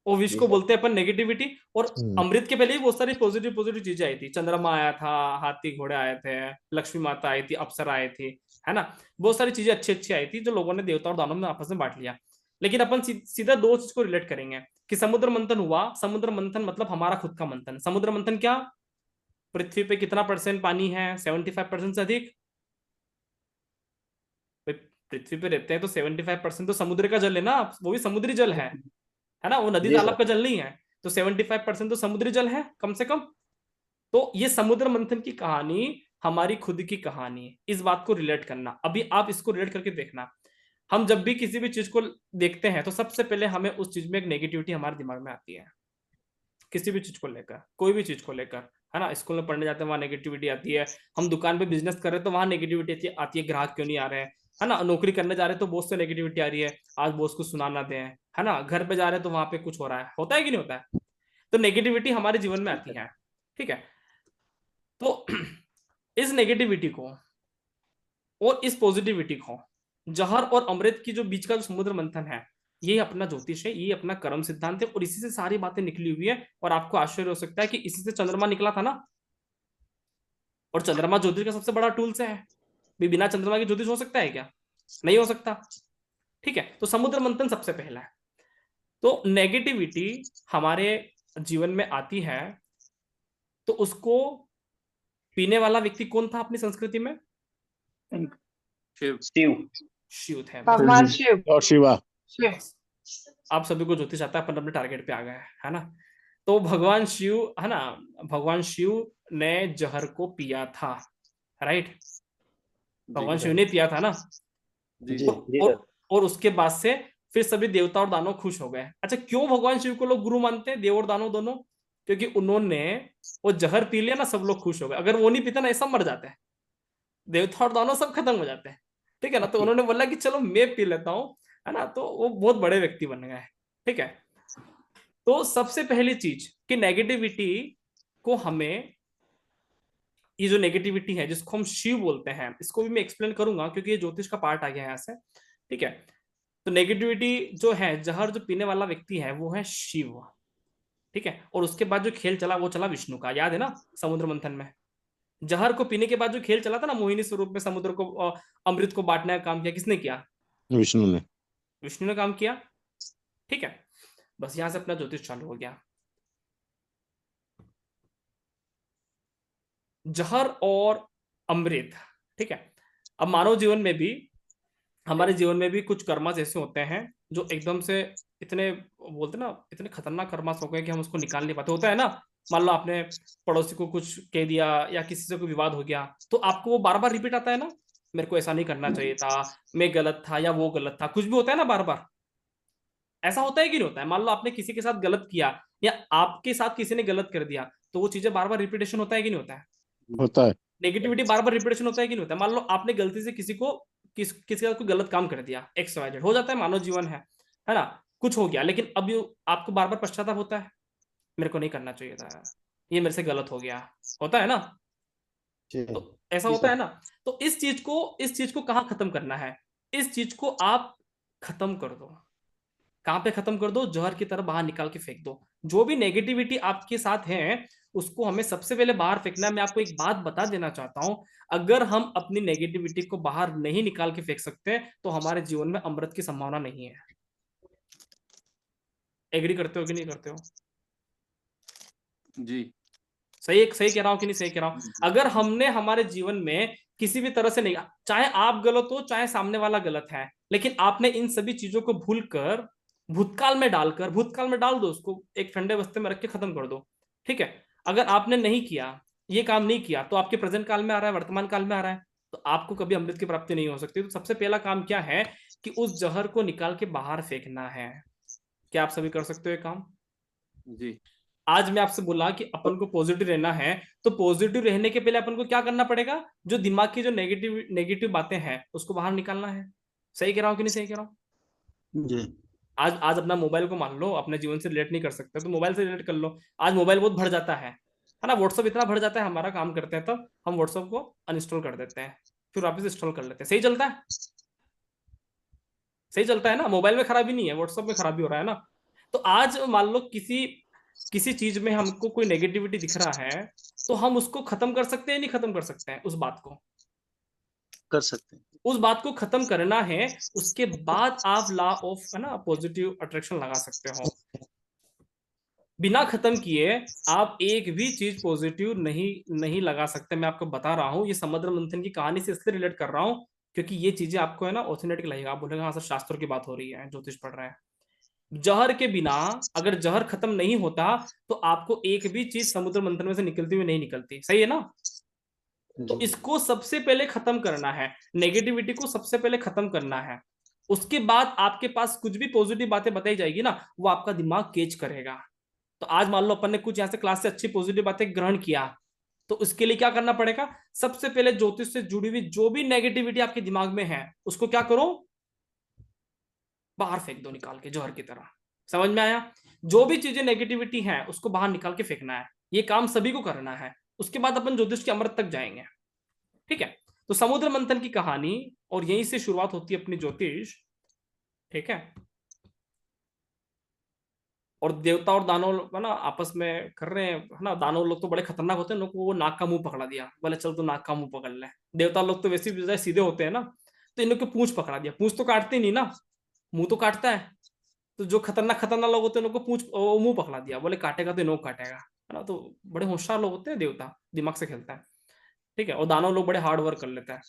और विष को बोलते हैं अपन नेगेटिविटी। और अमृत के पहले ही बहुत सारी पॉजिटिव पॉजिटिव चीजें आई थी। चंद्रमा आया था, हाथी घोड़े आए थे, लक्ष्मी माता आई थी, अप्सरा आई थी, है ना। बहुत सारी चीजें अच्छी अच्छी आई थी जो लोगों ने देवता और दानव में आपस में बांट लिया। लेकिन अपन सीधा 2 चीज को रिलेट करेंगे कि समुद्र मंथन हुआ। समुद्र मंथन मतलब हमारा खुद का मंथन। समुद्र मंथन क्या? पृथ्वी पे कितना % पानी है? 75% से अधिक। पृथ्वी पे रहते हैं तो 75% तो समुद्र का जल है ना, वो भी समुद्री जल है ना, वो नदी जी तालाब सर। का जल नहीं है। तो 75% तो समुद्री जल है कम से कम। तो ये समुद्र मंथन की कहानी हमारी खुद की कहानी है। इस बात को रिलेट करना, अभी आप इसको रिलेट करके देखना। हम जब भी किसी भी चीज को देखते हैं तो सबसे पहले हमें उस चीज में एक नेगेटिविटी हमारे दिमाग में आती है। किसी भी चीज को लेकर, कोई भी चीज को लेकर, है ना। स्कूल में पढ़ने जाते हैं, वहां नेगेटिविटी आती है। हम दुकान पे बिजनेस कर रहे हैं तो वहां नेगेटिविटी आती है, ग्राहक क्यों नहीं आ रहे हैं, है ना। नौकरी करने जा रहे हैं तो बॉस से नेगेटिविटी आ रही है, आज बॉस को सुना ना दें, है ना। घर पे जा रहे हैं तो वहां पे कुछ हो रहा है, होता है कि नहीं होता है? तो नेगेटिविटी हमारे जीवन में आती है। ठीक है। तो इस नेगेटिविटी को और इस पॉजिटिविटी को, जहर और अमृत की जो बीच का जो समुद्र मंथन है, ये अपना ज्योतिष है, ये अपना कर्म सिद्धांत है, और इसी से सारी बातें निकली हुई है। और आपको आश्चर्य हो सकता है कि इसी से चंद्रमा निकला था ना। और चंद्रमा ज्योतिष का सबसे बड़ा टूल्स है। बिना चंद्रमा के ज्योतिष हो सकता है क्या? नहीं हो सकता। ठीक है। तो समुद्र मंथन सबसे पहला है। तो नेगेटिविटी हमारे जीवन में आती है, तो उसको पीने वाला व्यक्ति कौन था अपनी संस्कृति में? शिव। शिव थे। भगवान शिव। और शिवा। शिव। आप सभी को ज्योतिष आता है, अपन अपने टारगेट पे आ गए है ना। तो भगवान शिव, है ना, भगवान शिव ने जहर को पिया था, राइट। भगवान शिव ने पिया था ना। जी जी। और उसके बाद से फिर सभी देवता और दानव खुश हो गए। अच्छा, क्यों भगवान शिव को लोग गुरु मानते हैं, देव और दानव दोनों? क्योंकि उन्होंने वो जहर पी लिया ना, सब लोग खुश हो गए। अगर वो नहीं पीता ना, ये सब मर जाते हैं, देवता और दानव सब खत्म हो जाते हैं। ठीक है ना, तो उन्होंने बोला कि चलो मैं पी लेता हूँ, है ना, तो वो बहुत बड़े व्यक्ति बन गए। ठीक है, तो सबसे पहली चीज कि नेगेटिविटी को हमें, ये जो नेगेटिविटी है जिसको हम शिव बोलते हैं, इसको भी मैं एक्सप्लेन करूंगा क्योंकि ये ज्योतिष का पार्ट आ गया है यहाँ से। ठीक है, तो नेगेटिविटी जो है, जहर जो पीने वाला व्यक्ति है वो है शिव। ठीक है, और उसके बाद जो खेल चला वो चला विष्णु का, याद है ना, समुद्र मंथन में जहर को पीने के बाद जो खेल चला था ना, मोहिनी स्वरूप में समुद्र को अमृत को बांटने का काम किया, किसने किया? विष्णु ने। विष्णु ने काम किया। ठीक है, बस यहां से अपना ज्योतिष चालू हो गया। जहर और अमृत। ठीक है, अब मानव जीवन में भी, हमारे जीवन में भी कुछ कर्मास ऐसे होते हैं जो एकदम से इतने, बोलते ना, इतने खतरनाक कर्मास हो गए कि हम उसको निकाल नहीं पाते। होता है ना, मान लो आपने पड़ोसी को कुछ कह दिया या किसी से कोई विवाद हो गया, तो आपको वो बार बार रिपीट आता है ना, मेरे को ऐसा नहीं करना चाहिए था, मैं गलत था या वो गलत था, कुछ भी होता है ना बार बार। ऐसा होता है कि नहीं होता है? मान लो आपने किसी के साथ गलत किया या आपके साथ किसी ने गलत कर दिया, तो वो चीजें बार बार रिपीटेशन होता है कि नहीं होता है? होता है। नेगेटिविटी बार बार रिपीटेशन होता है कि नहीं होता है? मान लो आपने गलती से किसी को, किसी के साथ कोई गलत काम कर दिया, एक्स वाई जेड, हो जाता है, मानव जीवन है ना, कुछ हो गया, लेकिन अब आपको बार बार पश्चाताप होता है, मेरे को नहीं करना चाहिए था, ये मेरे से गलत हो गया, होता है ना, जी तो ऐसा जी होता है सर। ना। तो इस चीज को कहाँ खत्म करना है? इस चीज को आप खत्म कर दो। कहां पे खत्म कर दो? जहर की तरह बाहर निकाल के फेंक दो। जो भी नेगेटिविटी आपके साथ है उसको हमें सबसे पहले बाहर फेंकना है। मैं आपको एक बात बता देना चाहता हूं, अगर हम अपनी नेगेटिविटी को बाहर नहीं निकाल के फेंक सकते तो हमारे जीवन में अमृत की संभावना नहीं है। एग्री करते हो कि नहीं करते हो? जी। सही सही कह रहा हूं कि नहीं सही कह रहा हूं? अगर हमने हमारे जीवन में किसी भी तरह से नहीं, चाहे आप गलत हो चाहे सामने वाला गलत है, लेकिन आपने इन सभी चीजों को भूलकर भूतकाल में डाल दो, उसको एक ठंडे बस्ते में रख के खत्म कर दो। ठीक है, अगर आपने नहीं किया, ये काम नहीं किया, तो आपके प्रेजेंट काल में आ रहा है, वर्तमान काल में आ रहा है, तो आपको कभी अमृत की प्राप्ति नहीं हो सकती। तो सबसे पहला काम क्या है कि उस जहर को निकाल के बाहर फेंकना है। क्या आप सभी कर सकते हो ये काम? जी। आज मैं आपसे बोला कि अपन को पॉजिटिव रहना है, तो पॉजिटिव रहने के पहले अपन को क्या करना पड़ेगा? जो दिमाग की जो नेगेटिव नेगेटिव बातें हैं उसको बाहर निकालना है। सही कह रहा हूँ कि नहीं सही कह रहा हूँ? जी आज आज अपना मोबाइल को मान लो अपने जीवन से रिलेट नहीं कर सकते, तो मोबाइल से रिलेट कर लो। आज मोबाइल बहुत भर जाता है ना, व्हाट्सअप इतना भर जाता है, हमारा काम करते हैं तब हम व्हाट्सअप को अनइंस्टॉल कर देते हैं, फिर वापस इंस्टॉल कर लेते हैं। सही चलता है? सही चलता है ना, मोबाइल में खराबी नहीं है, व्हाट्सअप में खराबी हो रहा है ना। तो आज मान लो किसी किसी चीज में हमको कोई नेगेटिविटी दिख रहा है, तो हम उसको खत्म कर सकते हैं, नहीं खत्म कर सकते हैं उस बात को? कर सकते हैं। उस बात को खत्म करना है, उसके बाद आप लॉ ऑफ, है ना, पॉजिटिव अट्रैक्शन लगा सकते हो। बिना खत्म किए आप एक भी चीज पॉजिटिव नहीं नहीं लगा सकते। मैं आपको बता रहा हूं, ये समुद्र मंथन की कहानी से इसलिए रिलेट कर रहा हूं क्योंकि ये चीजें आपको, है ना, ऑथेंटिक लगेगा। आप बोलेगा हाँ सर, शास्त्रों की बात हो रही है, ज्योतिष पढ़ रहे हैं। जहर के बिना, अगर जहर खत्म नहीं होता तो आपको एक भी चीज समुद्र मंथन में से निकलती हुई नहीं निकलती। सही है ना? तो जी इसको सबसे पहले खत्म करना है, नेगेटिविटी को सबसे पहले खत्म करना है। उसके बाद आपके पास कुछ भी पॉजिटिव बातें बताई जाएगी ना, वो आपका दिमाग कैच करेगा। तो आज मान लो अपन ने कुछ यहाँ से क्लास से अच्छी पॉजिटिव बातें ग्रहण किया, तो उसके लिए क्या करना पड़ेगा? सबसे पहले ज्योतिष से जुड़ी हुई जो भी नेगेटिविटी आपके दिमाग में है उसको क्या करो? बाहर फेंक दो, निकाल के जहर की तरह। समझ में आया? जो भी चीजें नेगेटिविटी है उसको बाहर निकाल के फेंकना है। ये काम सभी को करना है, उसके बाद अपन ज्योतिष के अमृत तक जाएंगे। ठीक है, तो समुद्र मंथन की कहानी, और यहीं से शुरुआत होती है अपनी ज्योतिष। ठीक है, और देवता और दानव लोग, है ना, आपस में कर रहे हैं, है ना। दानव लोग तो बड़े खतरनाक होते हैं, लोग को वो नाक का मुंह पकड़ा दिया, बोले चल तू नाक का मुंह पकड़ ले। देवता लोग तो वैसे भी सीधे होते हैं ना, तो इन लोग को पूंछ पकड़ा दिया। पूंछ तो काटते नहीं ना, मुंह तो काटता है। तो जो खतरनाक खतरनाक लोग होते हैं उनको पूंछ मुंह पकड़ा दिया, बोले काटेगा तो नोक काटेगा, है ना। तो बड़े होशियार लोग होते हैं, देवता दिमाग से खेलता है। ठीक है, और दानव लोग बड़े हार्ड वर्क कर लेता है।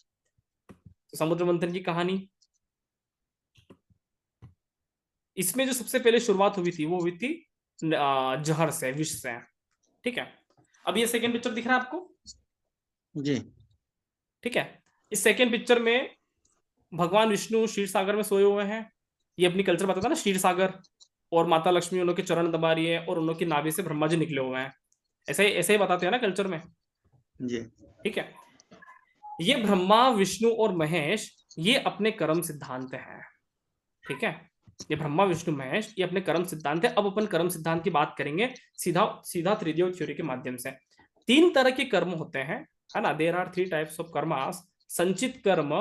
तो समुद्र मंथन की कहानी, इसमें जो सबसे पहले शुरुआत हुई थी वो हुई थी जहर से, विष से। ठीक है, अब ये सेकेंड पिक्चर दिख रहा है आपको? जी ठीक है, इस सेकेंड पिक्चर में भगवान विष्णु क्षीर सागर में सोए हुए हैं। ये अपनी कल्चर बताता है ना, क्षीर सागर, और माता लक्ष्मी उन लोग के चरण दबा रही है और उन लोग की नाभि से ब्रह्मा जी निकले हुए हैं, ऐसे ही बताते हैं ना कल्चर में। जी ठीक है, ये ब्रह्मा विष्णु और महेश ये अपने कर्म सिद्धांत हैं। ठीक है, ये ब्रह्मा विष्णु महेश ये अपने कर्म सिद्धांत है। अब अपन कर्म सिद्धांत की बात करेंगे सीधा सीधा त्रिदेव थ्योरी के माध्यम से। तीन तरह के कर्म होते हैं, है ना, there are three types of karmas, sanchit karma,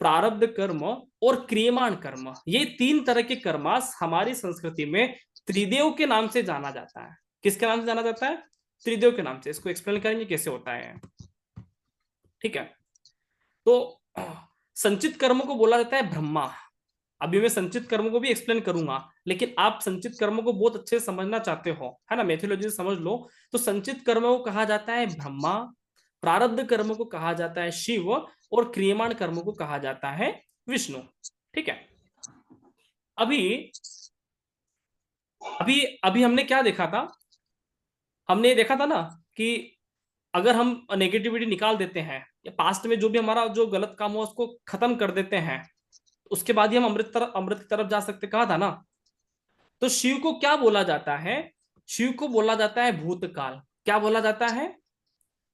प्रारब्ध कर्म और क्रियमाण कर्म। ये तीन तरह के कर्मास हमारी संस्कृति में त्रिदेव के नाम से जाना जाता है। किसके नाम से जाना जाता है? त्रिदेव के नाम से। इसको एक्सप्लेन करेंगे कैसे होता है। ठीक है, तो संचित कर्म को बोला जाता है ब्रह्मा। अभी मैं संचित कर्म को भी एक्सप्लेन करूंगा, लेकिन आप संचित कर्म को बहुत अच्छे से समझना चाहते हो, है ना, मैथोलॉजी से समझ लो। तो संचित कर्म को कहा जाता है ब्रह्मा, प्रारब्ध कर्म को कहा जाता है शिव, और क्रियमाण कर्म को कहा जाता है विष्णु। ठीक है, अभी अभी अभी हमने क्या देखा था? हमने देखा था ना कि अगर हम नेगेटिविटी निकाल देते हैं या पास्ट में जो भी हमारा जो गलत काम हुआ उसको खत्म कर देते हैं, उसके बाद ही हम अमृत की तरफ जा सकते, कहा था ना। तो शिव को क्या बोला जाता है? शिव को बोला जाता है भूतकाल। क्या बोला जाता है?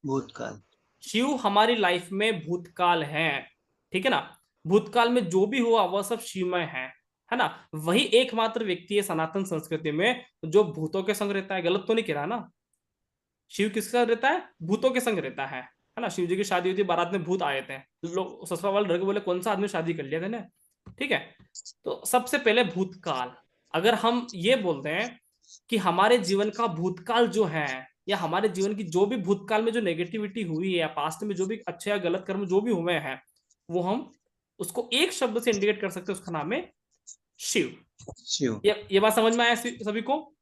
भूतकाल। शिव हमारी लाइफ में भूतकाल है। ठीक है ना, भूतकाल में जो भी हुआ वह सब शिवमय है ना। वही एकमात्र व्यक्ति है सनातन संस्कृति में जो भूतों के संग रहता है। गलत तो नहीं कह रहा ना? शिव किसके साथ रहता है? भूतों के संग रहता है ना। शिव जी की शादी हुई थी, बारात में भूत आए थे, लोग ससुराल वाले डर के बोले कौन सा आदमी शादी कर लिया था ना। ठीक है, तो सबसे पहले भूतकाल। अगर हम ये बोलते हैं कि हमारे जीवन का भूतकाल जो है, या हमारे जीवन की जो भी भूतकाल में जो नेगेटिविटी हुई है या पास्ट में जो भी अच्छे या गलत कर्म जो भी हुए हैं, वो हम उसको एक शब्द से इंडिकेट कर सकते हैं, उसका नाम है शिव। शिव। ये बात समझ में आया सभी को?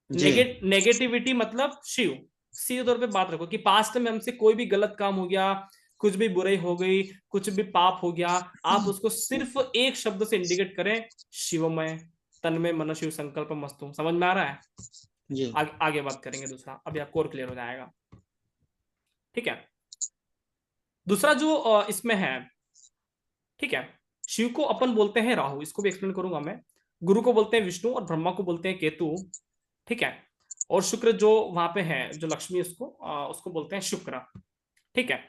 जी नेगेटिविटी मतलब शिव। सीधे तौर पे बात रखो कि पास्ट में हमसे कोई भी गलत काम हो गया, कुछ भी बुराई हो गई, कुछ भी पाप हो गया, आप उसको सिर्फ एक शब्द से इंडिकेट करें, शिवमय, तन्मय मन शिव संकल्प मस्तु। समझ में आ रहा है? जी आगे बात करेंगे दूसरा, अभी आपको और क्लियर हो जाएगा। ठीक है, दूसरा जो इसमें है, ठीक है, शिव को अपन बोलते हैं राहु, इसको भी एक्सप्लेन करूंगा मैं। गुरु को बोलते हैं विष्णु और ब्रह्मा को बोलते हैं केतु। ठीक है, और शुक्र जो वहां पे है जो लक्ष्मी, उसको बोलते हैं शुक्र। ठीक है,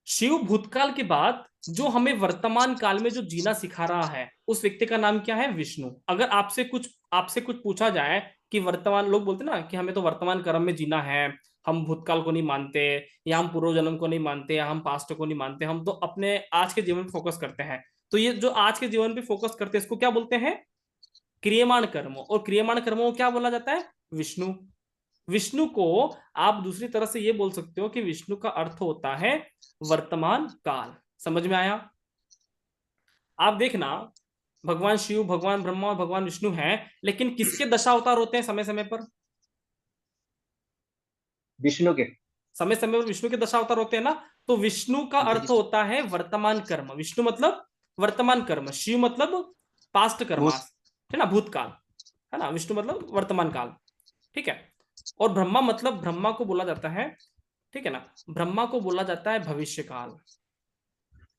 शिव भूतकाल के बाद जो हमें वर्तमान काल में जो जीना सिखा रहा है उस व्यक्ति का नाम क्या है? विष्णु। अगर आपसे कुछ पूछा जाए कि वर्तमान, लोग बोलते ना कि हमें तो वर्तमान कर्म में जीना है, हम भूतकाल को नहीं मानते, या हम पूर्व जन्म को नहीं मानते, या हम पास्ट को नहीं मानते, हम तो अपने आज के जीवन पे फोकस करते हैं। तो ये जो आज के जीवन पे फोकस करते हैं इसको क्या बोलते हैं? क्रियमाण कर्म। और क्रियमाण कर्मों को क्या बोला जाता है? विष्णु। विष्णु को आप दूसरी तरह से ये बोल सकते हो कि विष्णु का अर्थ होता है वर्तमान काल। समझ में आया? आप देखना, भगवान शिव, भगवान ब्रह्मा और भगवान विष्णु हैं, लेकिन किसके दशा अवतार होते हैं समय समय पर? विष्णु के। समय समय पर विष्णु के दशा अवतार होते हैं ना। तो विष्णु का अर्थ होता है वर्तमान कर्म। विष्णु मतलब वर्तमान कर्म, शिव मतलब पास्ट भूत। कर्मास, है ना, भूतकाल, है ना। विष्णु मतलब वर्तमान काल। ठीक है, और ब्रह्मा मतलब, ब्रह्मा को बोला जाता है, ठीक है ना, ब्रह्मा को बोला जाता है भविष्य काल।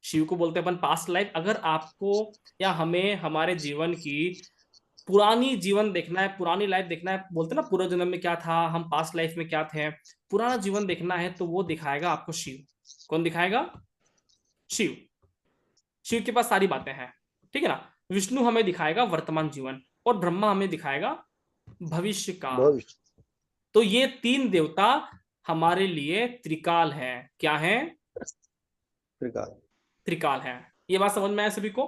शिव को बोलते हैं अपन पास्ट लाइफ। अगर आपको या हमें हमारे जीवन की पुरानी जीवन देखना है, पुरानी लाइफ देखना है, बोलते ना पूर्व जन्म में क्या था, हम पास्ट लाइफ में क्या थे, पुराना जीवन देखना है, तो वो दिखाएगा आपको शिव। कौन दिखाएगा? शिव। शिव के पास सारी बातें हैं। ठीक है ना। विष्णु हमें दिखाएगा वर्तमान जीवन, और ब्रह्मा हमें दिखाएगा भविष्य काल। भविष्य। तो ये तीन देवता हमारे लिए त्रिकाल है। क्या है? त्रिकाल। त्रिकाल है। ये बात समझ में आया सभी को?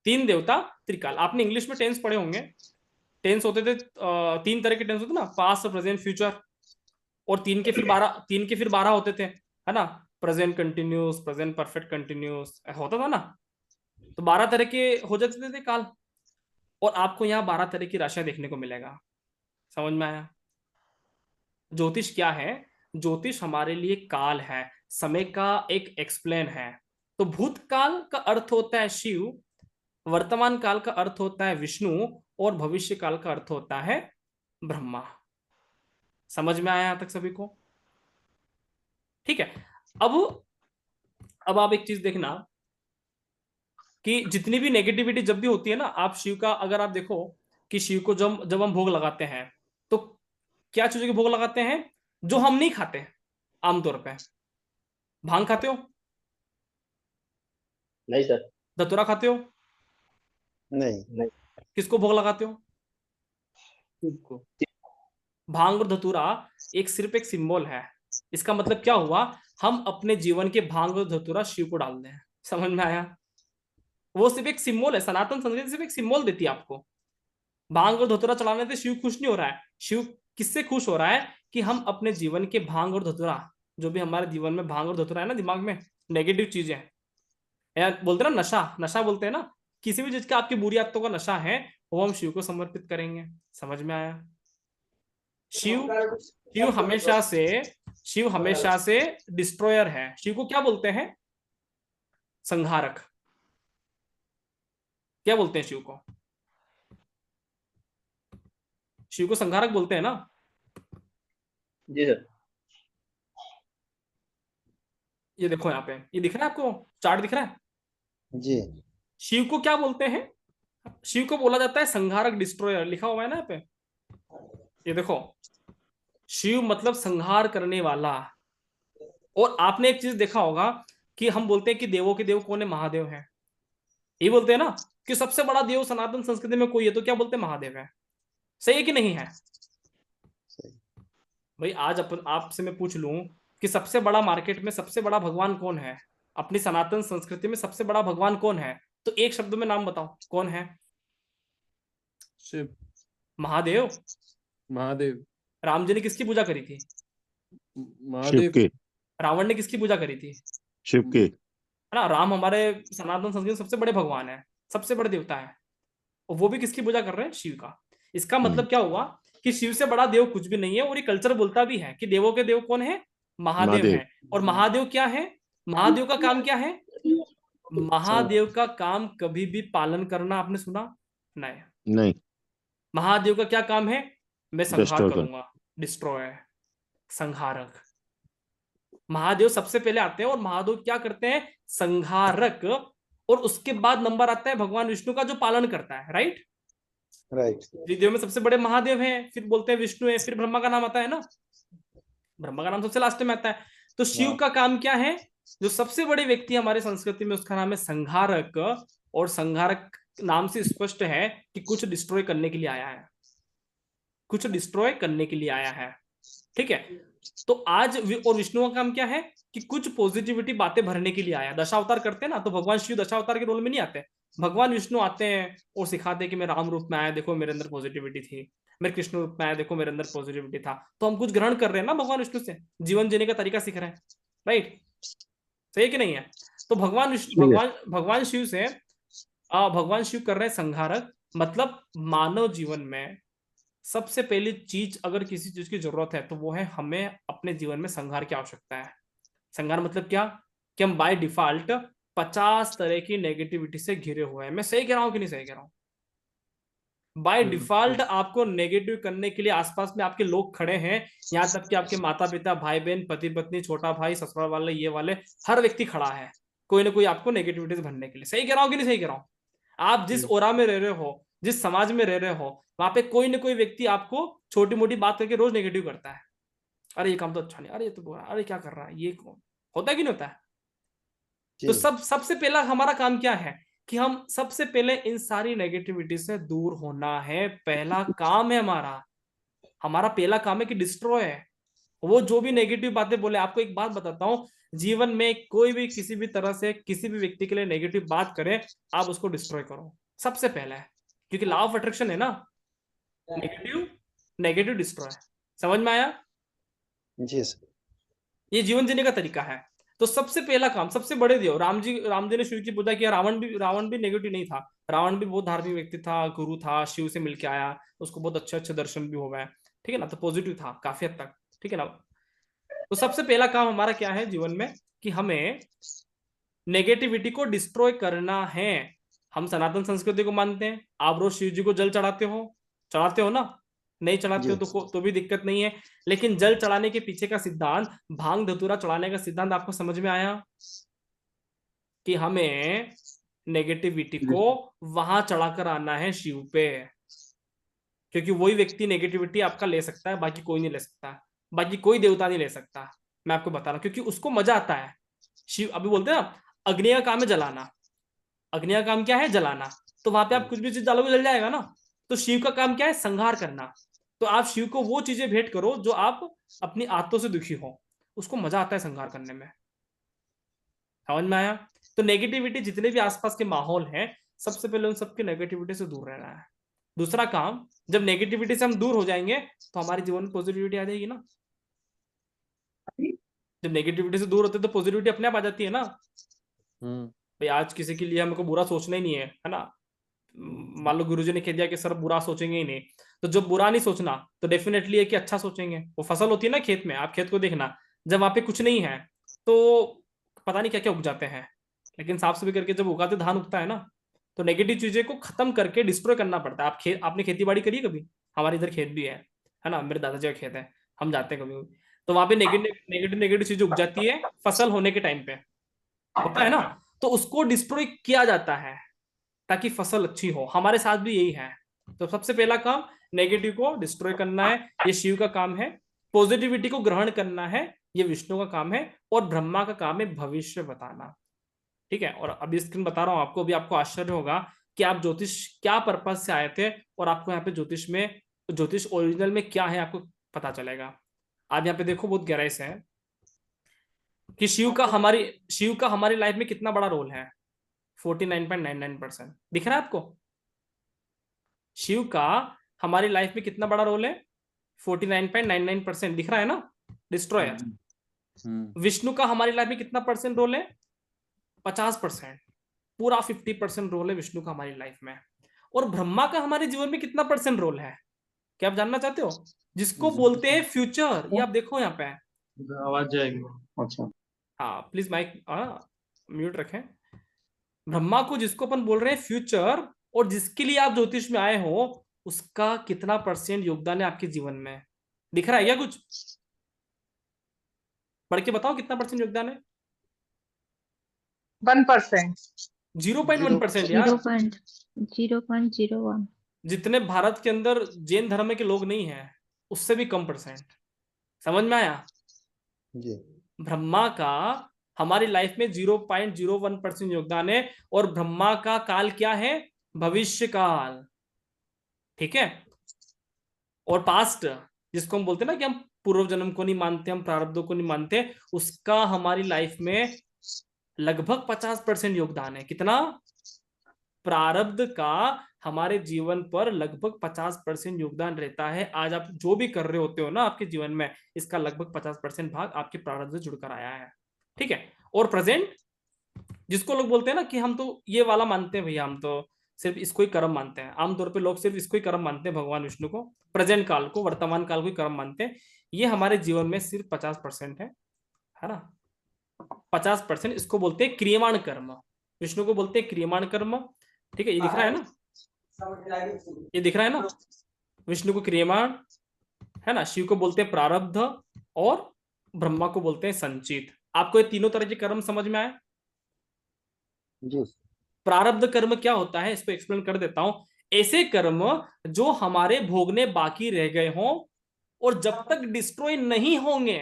तीन देवता त्रिकाल। आपने इंग्लिश में टेंस पढ़े होंगे। टेंस होते थे, तीन तरह के टेंस होते ना, पास्ट, प्रेजेंट, फ्यूचर। और तीन के फिर 12 होते थे, है ना। Present continuous, present perfect continuous होता था ना। तो 12 तरह के हो जाते थे काल। और आपको यहाँ 12 तरह की राशियां देखने को मिलेगा। समझ में आया? ज्योतिष क्या है? ज्योतिष हमारे लिए काल है, समय का एक एक्सप्लेन है। तो भूतकाल का अर्थ होता है शिव, वर्तमान काल का अर्थ होता है विष्णु, और भविष्य काल का अर्थ होता है ब्रह्मा। समझ में आया यहां तक सभी को? ठीक है, अब आप एक चीज देखना, कि जितनी भी नेगेटिविटी जब भी होती है ना, आप शिव का अगर आप देखो कि शिव को जब जब हम भोग लगाते हैं तो क्या चीजों के भोग लगाते हैं जो हम नहीं खाते आमतौर पे? भांग खाते हो? नहीं सर। धतूरा खाते हो? नहीं। किसको भोग लगाते हो? को भांग और धतूरा एक सिर्फ एक सिंबल है। इसका मतलब क्या हुआ, हम अपने जीवन के भांग और धतूरा शिव को डाल दें। समझ में आया? वो सिर्फ एक सिंबल है, सनातन संस्कृति सिर्फ एक सिंबल देती है आपको। भांग और धतूरा चलाने से शिव खुश नहीं हो रहा है। शिव किससे खुश हो रहा है कि हम अपने जीवन के भांग और धतूरा, जो भी हमारे जीवन में भांग और धतूरा है ना, दिमाग में नेगेटिव चीजें, यार बोलते हैं ना नशा, नशा बोलते हैं ना, किसी भी चीज का आपकी बुरी आदतों का नशा है वो हम शिव को समर्पित करेंगे। समझ में आया? शिव शिव हमेशा से शिव हमेशा से डिस्ट्रॉयर है। शिव को क्या बोलते हैं? संहारक। क्या बोलते हैं शिव को? शिव को संहारक बोलते हैं ना? जी सर। ये देखो यहाँ पे, ये दिख रहा है आपको, चार्ट दिख रहा है? जी। शिव को क्या बोलते हैं? शिव को बोला जाता है संहारक, डिस्ट्रॉयर, लिखा हुआ है ना यहाँ पे। ये देखो, शिव मतलब संहार करने वाला। और आपने एक चीज देखा होगा कि हम बोलते हैं कि देवों के देव कौन है? महादेव है। ये बोलते हैं ना कि सबसे बड़ा देव सनातन संस्कृति में कोई है तो क्या बोलते हैं? महादेव है। सही है कि नहीं है? सही। भाई आज आपसे मैं पूछ लूं कि सबसे बड़ा मार्केट में सबसे बड़ा भगवान कौन है, अपनी सनातन संस्कृति में सबसे बड़ा भगवान कौन है, तो एक शब्द में नाम बताओ कौन है? शिव। महादेव। महादेव। राम जी ने किसकी पूजा करी थी? शिव महादेव। के। रावण ने किसकी पूजा करी थी? शिव के। है ना? राम हमारे सनातन संस्कृति में सबसे बड़े भगवान है, सबसे बड़े देवता है, और वो भी किसकी पूजा कर रहे हैं? शिव का। इसका मतलब क्या हुआ कि शिव से बड़ा देव कुछ भी नहीं है। और ये कल्चर बोलता भी है कि देवों के देव कौन है? महादेव महादेव। है। और महादेव क्या है? महादेव का काम क्या है? महादेव का काम कभी भी पालन करना आपने सुना? नहीं। नहीं। महादेव का क्या काम है? मैं संहार Destroy कर। करूंगा, डिस्ट्रॉय, संहारक। महादेव सबसे पहले आते हैं और महादेव क्या करते हैं? संहारक। और उसके बाद नंबर आता है भगवान विष्णु का, जो पालन करता है। राइट? राइट। त्रिदेव में सबसे बड़े महादेव हैं, फिर बोलते हैं विष्णु है, फिर ब्रह्मा का नाम आता है ना, ब्रह्मा का नाम सबसे लास्ट में आता है। तो शिव का काम क्या है? जो सबसे बड़े व्यक्ति हमारे संस्कृति में, उसका नाम है संहारक। और संहारक नाम से स्पष्ट है कि कुछ डिस्ट्रॉय करने के लिए आया है, कुछ डिस्ट्रॉय करने के लिए आया है। ठीक है? तो आज और विष्णु का काम क्या है? कि कुछ पॉजिटिविटी बातें भरने के लिए आया। दशावतार करते हैं ना, तो भगवान शिव दशावतार के रोल में नहीं आते। भगवान विष्णु आते हैं और सिखाते हैं कि मैं राम रूप में आया, देखो मेरे अंदर पॉजिटिविटी थी। मैं कृष्ण रूप में आया, देखो मेरे अंदर पॉजिटिविटी था। तो हम कुछ ग्रहण कर रहे हैं ना भगवान विष्णु से, जीवन जीने का तरीका सीख रहे हैं। राइट? सही है कि नहीं है? तो भगवान विष्णु, भगवान शिव से भगवान शिव कर रहे हैं संहारक। मतलब मानव जीवन में सबसे पहली चीज, अगर किसी चीज की जरूरत है तो वो है हमें अपने जीवन में संहार की आवश्यकता है। संहार मतलब क्या? कि हम बाय डिफॉल्ट 50 तरह की नेगेटिविटी से घिरे हुए हैं। मैं सही कह रहा हूं कि नहीं सही कह रहा हूं? बाय डिफॉल्ट आपको नेगेटिव करने के लिए आसपास में आपके लोग खड़े हैं। यहां तक कि आपके माता पिता, भाई बहन, पति पत्नी, छोटा भाई, ससुराल वाले, ये वाले, हर व्यक्ति खड़ा है कोई ना कोई आपको नेगेटिविटी से भरने के लिए। सही कह रहा हूं कि नहीं सही कह रहा हूं? आप जिस ओरा में रह रहे हो, जिस समाज में रह रहे हो, वहां पे कोई ना कोई व्यक्ति आपको छोटी मोटी बात करके रोज नेगेटिव करता है। अरे ये काम तो अच्छा नहीं, अरे ये तो बुरा, अरे क्या कर रहा है, ये कौन होता है कि नहीं होता है? तो सबसे पहला हमारा काम क्या है? कि हम सबसे पहले इन सारी नेगेटिविटी से दूर होना है। पहला काम है हमारा। हमारा पहला काम है कि डिस्ट्रॉय है वो जो भी नेगेटिव बातें बोले। आपको एक बात बताता हूं, जीवन में कोई भी किसी भी तरह से किसी भी व्यक्ति के लिए नेगेटिव बात करे, आप उसको डिस्ट्रॉय करो सबसे पहला है। क्योंकि लॉ ऑफ अट्रैक्शन है ना, नेगेटिव नेगेटिव डिस्ट्रॉय। समझ में आया? जी सर। ये जीवन जीने का तरीका है। तो सबसे पहला काम, सबसे बड़े देव राम जी ने शिव की पूजा किया। रावण भी नेगेटिव नहीं था। रावण भी बहुत धार्मिक व्यक्ति था, गुरु था, शिव से मिलके आया, उसको बहुत अच्छे अच्छे दर्शन भी हो गए। ठीक है ना? तो पॉजिटिव था काफी हद तक। ठीक है ना? तो सबसे पहला काम हमारा क्या है जीवन में? कि हमें नेगेटिविटी को डिस्ट्रॉय करना है। हम सनातन संस्कृति को मानते हैं। आप रोज शिव जी को जल चढ़ाते हो ना? नहीं चढ़ाते हो तो भी दिक्कत नहीं है। लेकिन जल चढ़ाने के पीछे का सिद्धांत, भांग धतूरा चढ़ाने का सिद्धांत आपको समझ में आया? कि हमें नेगेटिविटी को वहां चढ़ाकर आना है शिव पे, क्योंकि वही व्यक्ति नेगेटिविटी आपका ले सकता है, बाकी कोई नहीं ले सकता, बाकी कोई देवता नहीं ले सकता। मैं आपको बता रहा हूँ, क्योंकि उसको मजा आता है। शिव अभी बोलते हैं ना, अग्नि का काम है जलाना, अग्नि का काम क्या है? जलाना। तो वहां पे आप कुछ भी चीज डालोगे जल जाएगा ना। तो शिव का काम क्या है? संहार करना। तो आप शिव को वो चीजें भेंट करो जो आप अपनी आत्तों से दुखी हो, उसको मजा आता है संहार करने में। समझ में आया? तो नेगेटिविटी जितने भी आसपास के माहौल हैं, सबसे पहले उन सबकी नेगेटिविटी से दूर रहना है। दूसरा काम, जब नेगेटिविटी से हम दूर हो जाएंगे तो हमारे जीवन में पॉजिटिविटी आ जाएगी ना। जब नेगेटिविटी से दूर होते तो पॉजिटिविटी अपने आप आ जाती है ना। भाई आज किसी के लिए हमको बुरा सोचना ही नहीं है ना। मान लो गुरुजी ने कह दिया कि सर बुरा सोचेंगे ही नहीं, तो जब बुरा नहीं सोचना तो डेफिनेटली है कि अच्छा सोचेंगे। वो फसल होती है ना खेत में, आप खेत को देखना, जब वहां पे कुछ नहीं है तो पता नहीं क्या क्या उग जाते हैं, लेकिन साफ सफाई करके जब उगाते धान उगता है ना। तो नेगेटिव चीजें को खत्म करके डिस्ट्रॉय करना पड़ता है। आपने खेती बाड़ी करी है कभी? हमारे इधर खेत भी है ना, मेरे दादाजी का खेत है, हम जाते हैं कभी कभी। तो वहां पे नेगेटिव नेगेटिव चीजें उग जाती है फसल होने के टाइम पे, होता है ना। तो उसको डिस्ट्रॉय किया जाता है ताकि फसल अच्छी हो। हमारे साथ भी यही है। तो सबसे पहला काम नेगेटिव को डिस्ट्रॉय करना है, ये शिव का काम है। पॉजिटिविटी को ग्रहण करना है, ये विष्णु का काम है। और ब्रह्मा का काम है भविष्य बताना। ठीक है। और अभी स्क्रीन बता रहा हूं आपको, अभी आपको आश्चर्य होगा कि आप ज्योतिष क्या पर्पज से आए थे, और आपको यहाँ पे ज्योतिष ओरिजिनल में क्या है आपको पता चलेगा। आप यहाँ पे देखो बहुत गहराई से है कि शिव का हमारी लाइफ में कितना बड़ा रोल है। 49.99% दिख रहा है आपको? शिव का हमारी लाइफ में कितना बड़ा रोल है? 49.99% दिख रहा है ना, डिस्ट्रॉयर। विष्णु का हमारी लाइफ में कितना परसेंट रोल है? 50%। पूरा 50% रोल है विष्णु का हमारी लाइफ में। और ब्रह्मा का हमारे जीवन में कितना परसेंट रोल है, क्या आप जानना चाहते हो? जिसको बोलते हैं फ्यूचर। ये आप देखो यहाँ पे, आवाज जाएगी। अच्छा, हाँ प्लीज माइक म्यूट रखें। ब्रह्मा को जिसको अपन बोल रहे हैं फ्यूचर, और जिसके लिए आप ज्योतिष में आए हो, उसका कितना परसेंट योगदान है आपके जीवन में? दिख रहा है क्या कुछ? पढ़ के बताओ कितना परसेंट योगदान है? 1%। 0.1% यार। 0.01। जितने भारत के अंदर जैन धर्म के लोग नहीं हैं, उससे भी कम परसेंट। समझ में आया? जी ब्रह्मा का हमारी लाइफ में 0.01% योगदान है। और ब्रह्मा का काल क्या है? भविष्य काल। ठीक है। और पास्ट, जिसको हम बोलते हैं ना कि हम पूर्व जन्म को नहीं मानते, हम प्रारब्धों को नहीं मानते, उसका हमारी लाइफ में लगभग 50% योगदान है। कितना? प्रारब्ध का हमारे जीवन पर लगभग 50% योगदान रहता है। आज आप जो भी कर रहे होते हो ना आपके जीवन में, इसका लगभग 50% भाग आपके प्रारब्ध से जुड़कर आया है। ठीक है। और प्रेजेंट, जिसको लोग बोलते हैं ना कि हम तो ये वाला मानते हैं भैया, हम तो सिर्फ इसको ही कर्म मानते हैं। आमतौर पे लोग सिर्फ इसको ही कर्म मानते हैं, भगवान विष्णु को, प्रेजेंट काल को, वर्तमान काल को ही कर्म मानते हैं। ये हमारे जीवन में सिर्फ 50% है ना। 50% इसको बोलते हैं क्रियमाण कर्म। विष्णु को बोलते हैं क्रियमाण कर्म। ठीक है, ये दिख रहा है ना, ये दिख रहा है ना, विष्णु को क्रियमाण है ना, शिव को बोलते हैं प्रारब्ध, और ब्रह्मा को बोलते हैं संचित। आपको ये तीनों तरह के कर्म समझ में आए? जी प्रारब्ध कर्म क्या होता है इसको एक्सप्लेन कर देता हूं। ऐसे कर्म जो हमारे भोगने बाकी रह गए हों और जब तक डिस्ट्रॉय नहीं होंगे,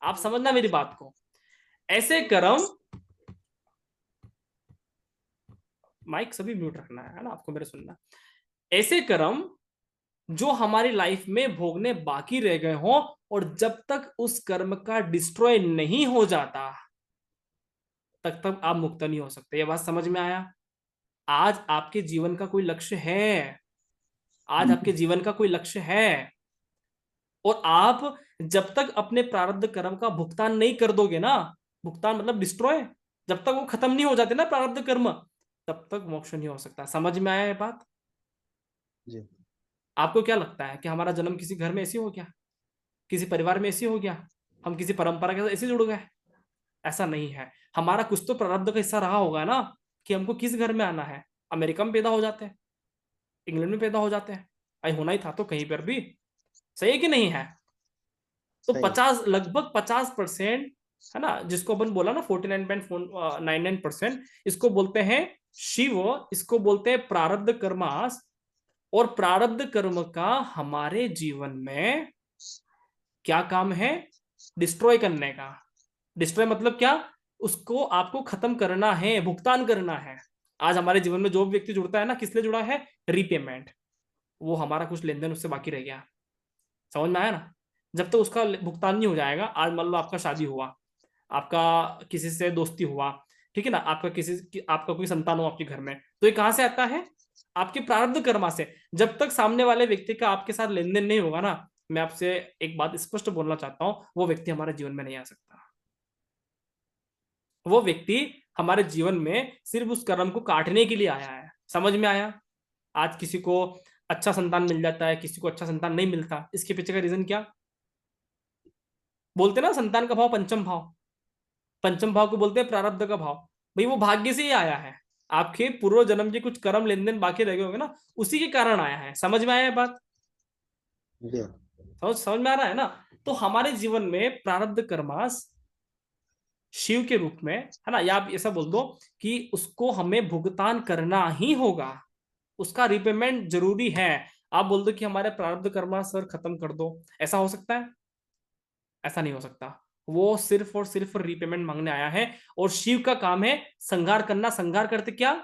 आप समझना मेरी बात को, ऐसे कर्म, माइक सभी म्यूट रखना है ना आपको, मेरे सुनना। ऐसे कर्म जो हमारी लाइफ में भोगने बाकी रह गए हों और जब तक उस कर्म का डिस्ट्रॉय नहीं हो जाता, तब तक आप मुक्त नहीं हो सकते। ये बात समझ में आया? आज आपके जीवन का कोई लक्ष्य है, आज आपके जीवन का कोई लक्ष्य है, और आप जब तक अपने प्रारब्ध कर्म का भुगतान नहीं कर दोगे ना, भुगतान मतलब डिस्ट्रॉय, जब तक वो खत्म नहीं हो जाते ना प्रारब्ध कर्म, तब तक मोक्ष नहीं हो सकता। समझ में आया ये बात? जी आपको क्या लगता है कि हमारा जन्म किसी घर में ऐसी हो गया, किसी परिवार में ऐसी हो गया, हम किसी परंपरा के साथ ऐसे जुड़ गए? ऐसा नहीं है। हमारा कुछ तो प्रारब्ध का हिस्सा रहा होगा ना कि हमको किस घर में आना है। अमेरिका में पैदा हो जाते हैं, इंग्लैंड में पैदा हो जाते हैं, आई होना ही था तो कहीं पर भी। सही है कि नहीं है? तो सही। 50 लगभग 50% है ना, जिसको अपन बोला ना 49.99%, इसको बोलते हैं शिव, इसको बोलते हैं प्रारब्ध कर्मास। और प्रारब्ध कर्म का हमारे जीवन में क्या काम है? डिस्ट्रॉय करने का। डिस्ट्रॉय मतलब क्या? उसको आपको खत्म करना है, भुगतान करना है। आज हमारे जीवन में जो भी व्यक्ति जुड़ता है ना, किस लिए जुड़ा है? रीपेमेंट। वो हमारा कुछ लेन देन उससे बाकी रह गया, समझ में आया ना? जब तक उसका भुगतान नहीं हो जाएगा, आज मान लो आपका शादी हुआ, आपका किसी से दोस्ती हुआ, ठीक है ना, आपका कोई संतान हो आपके घर में, तो ये कहां से आता है? आपके प्रारब्ध कर्मा से। जब तक सामने वाले व्यक्ति का आपके साथ लेन देन नहीं होगा ना, मैं आपसे एक बात स्पष्ट बोलना चाहता हूं, वो व्यक्ति हमारे जीवन में नहीं आ सकता। वो व्यक्ति हमारे जीवन में सिर्फ उस कर्म को काटने के लिए आया है। समझ में आया? आज किसी को अच्छा संतान मिल जाता है, किसी को अच्छा संतान नहीं मिलता, इसके पीछे का रीजन क्या? बोलते ना संतान का भाव पंचम भाव, पंचम भाव को बोलते हैं प्रारब्ध का भाव। भाई वो भाग्य से ही आया है, आपके पूर्व जन्म के कुछ कर्म लेन देन बाकी रह गए होंगे ना, उसी के कारण आया है। समझ में आया है बात? जी समझ में आ रहा है ना? तो हमारे जीवन में प्रारब्ध कर्मास शिव के रूप में है ना, या आप ऐसा बोल दो कि उसको हमें भुगतान करना ही होगा, उसका रिपेमेंट जरूरी है। आप बोल दो कि हमारे प्रारब्ध कर्मा सर खत्म कर दो, ऐसा हो सकता है? ऐसा नहीं हो सकता। वो सिर्फ और सिर्फ रिपेमेंट मांगने आया है। और शिव का काम है संहार करना। संहार करते क्या?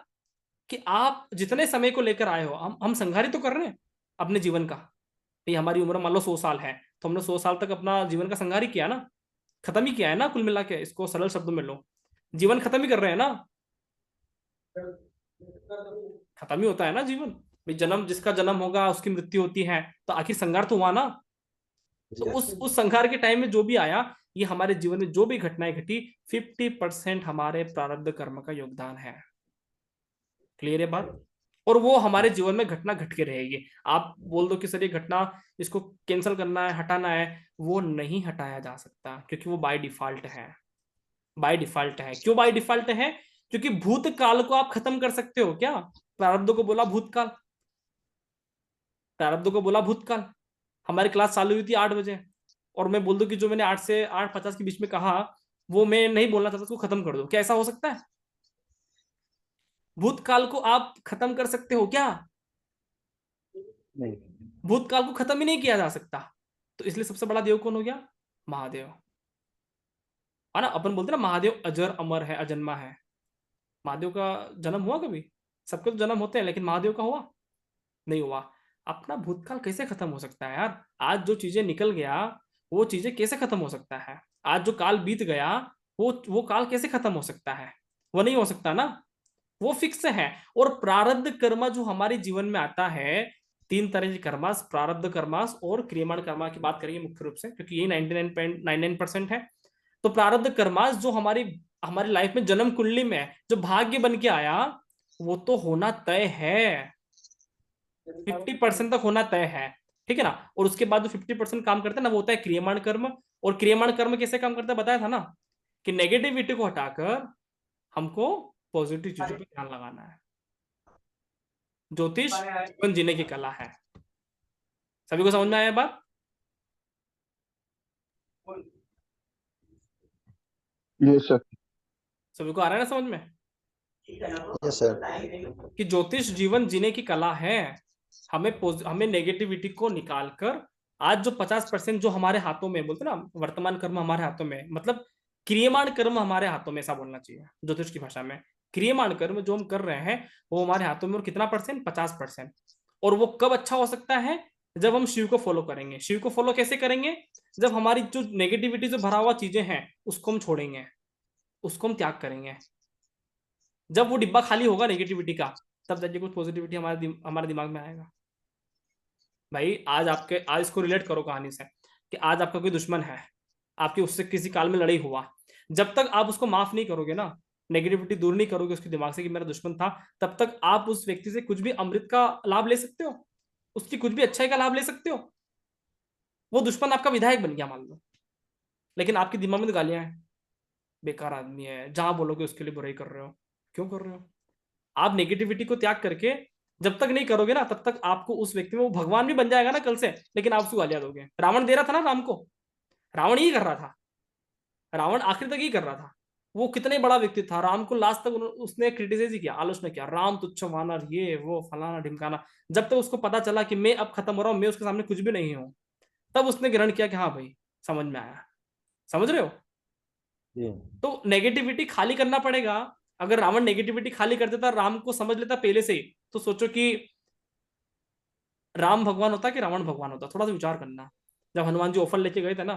कि आप जितने समय को लेकर आए हो, हम संहार ही तो कर रहे हैं अपने जीवन का। भाई हमारी उम्र मान लो 100 साल है, तो हमने 100 साल तक अपना जीवन का संहार ही किया ना, खत्म ही किया है ना। कुल मिला के इसको सरल शब्दों में लो, जीवन खत्म ही कर रहे हैं ना, खत्म ही होता है ना जीवन। भाई जन्म, जिसका जन्म होगा उसकी मृत्यु होती है, तो आखिर संहार तो हुआ ना। तो उस संहार के टाइम में जो भी आया, ये हमारे जीवन में जो भी घटनाएं घटी, 50% हमारे प्रारब्ध कर्म का योगदान है। क्लियर है बात? और वो हमारे जीवन में घटना घट के रहेगी। आप बोल दो कि सर ये घटना, इसको कैंसिल करना है, हटाना है, वो नहीं हटाया जा सकता, क्योंकि वो बाय डिफॉल्ट है। बाय डिफॉल्ट है। क्यों बाय डिफॉल्ट है? क्योंकि भूतकाल को आप खत्म कर सकते हो क्या? प्रारब्ध को बोला भूतकाल, प्रारब्ध को बोला भूतकाल। हमारी क्लास चालू हुई थी 8 बजे, और मैं बोल दूं कि जो मैंने 8 से 8:50 के बीच में कहा, वो मैं नहीं बोलना चाहता, उसको खत्म कर दो, क्या ऐसा हो सकता है? भूतकाल को आप खत्म कर सकते हो क्या? नहीं भूतकाल को खत्म ही नहीं किया जा सकता। तो इसलिए सबसे बड़ा देव कौन हो गया? महादेव, है ना। अपन बोलते ना महादेव अजर अमर है, अजन्मा है। महादेव का जन्म हुआ कभी? सबके तो जन्म होते हैं, लेकिन महादेव का हुआ? नहीं हुआ। अपना भूतकाल कैसे खत्म हो सकता है यार? आज जो चीजें निकल गया, वो चीजें कैसे खत्म हो सकता है? आज जो काल बीत गया, वो काल कैसे खत्म हो सकता है? वो नहीं हो सकता ना, वो फिक्स है। और प्रारब्ध कर्म जो हमारे जीवन में आता है, 3 तरह के कर्मास, प्रारब्ध कर्मास और क्रियमाण कर्मा की बात करेंगे मुख्य रूप से, क्योंकि ये 99.99% है। तो प्रारब्ध कर्मास जो हमारी हमारी लाइफ में जन्म कुंडली में जो भाग्य बन के आया, वो तो होना तय है, 50% तक होना तय है, ठीक है ना। और उसके बाद जो 50% काम करता है ना, वो होता है क्रियमाण कर्म। और क्रियमाण कर्म कैसे काम करता है बताया था ना, कि नेगेटिविटी को हटाकर हमको पॉजिटिव चीजों पर ध्यान लगाना है। ज्योतिष जीवन जीने की कला है। सभी को समझ में आया बात? Yes sir. सभी को आ रहा है ना समझ में? Yes sir. कि ज्योतिष जीवन जीने की कला है। हमें नेगेटिविटी को निकालकर, आज जो 50% जो हमारे हाथों में, बोलते ना वर्तमान कर्म हमारे हाथों में, मतलब क्रियमाण कर्म हमारे हाथों में, ऐसा बोलना चाहिए ज्योतिष की भाषा में। क्रियमाण कर्म जो हम कर रहे हैं वो हमारे हाथों में। और कितना परसेंट? 50%। और वो कब अच्छा हो सकता है? जब हम शिव को फॉलो करेंगे। शिव को फॉलो कैसे करेंगे? जब हमारी जो नेगेटिविटी जो भरा हुआ चीजें हैं, उसको हम छोड़ेंगे, उसको हम त्याग करेंगे। जब वो डिब्बा खाली होगा नेगेटिविटी का, तब जाके कुछ पॉजिटिविटी हमारे दिमाग में आएगा। भाई आज इसको रिलेट करो कहानी से, कि आज आपका कोई दुश्मन है, आपकी उससे किसी काल में लड़ाई हुआ, जब तक आप उसको माफ नहीं करोगे ना, नेगेटिविटी दूर नहीं करोगे उसके दिमाग से कि मेरा दुश्मन था, तब तक आप उस व्यक्ति से कुछ भी अमृत का लाभ ले सकते हो, उसकी कुछ भी अच्छाई का लाभ ले सकते हो। वो दुश्मन आपका विधायक बन गया मान लो, लेकिन आपके दिमाग में तो गालियां हैं, बेकार आदमी है, जहां बोलोगे उसके लिए बुराई कर रहे हो। क्यों कर रहे हो? आप नेगेटिविटी को त्याग करके जब तक नहीं करोगे ना, तब तक आपको उस व्यक्ति में, वो भगवान भी बन जाएगा ना कल से, लेकिन आप उसको गालियां दोगे। रावण दे रहा था ना राम को, रावण ही कर रहा था। रावण आखिर तक ही कर रहा था। वो कितने बड़ा व्यक्ति था, राम को लास्ट तक उसने क्रिटिसाइज ही किया, आलोचना किया, राम तुच्छ वानर, ये वो फलाना ढिमकाना। जब तक उसको पता चला कि मैं अब खत्म हो रहा हूँ, मैं उसके सामने कुछ भी नहीं हूँ, तब उसने ग्रहण किया कि हाँ भाई समझ में आया। समझ रहे हो? जी तो नेगेटिविटी खाली करना पड़ेगा। अगर रावण नेगेटिविटी खाली कर देता, राम को समझ लेता पहले से ही, तो सोचो कि राम भगवान होता कि रावण भगवान होता। थोड़ा सा विचार करना। जब हनुमान जी ऑफर लेके गए थे ना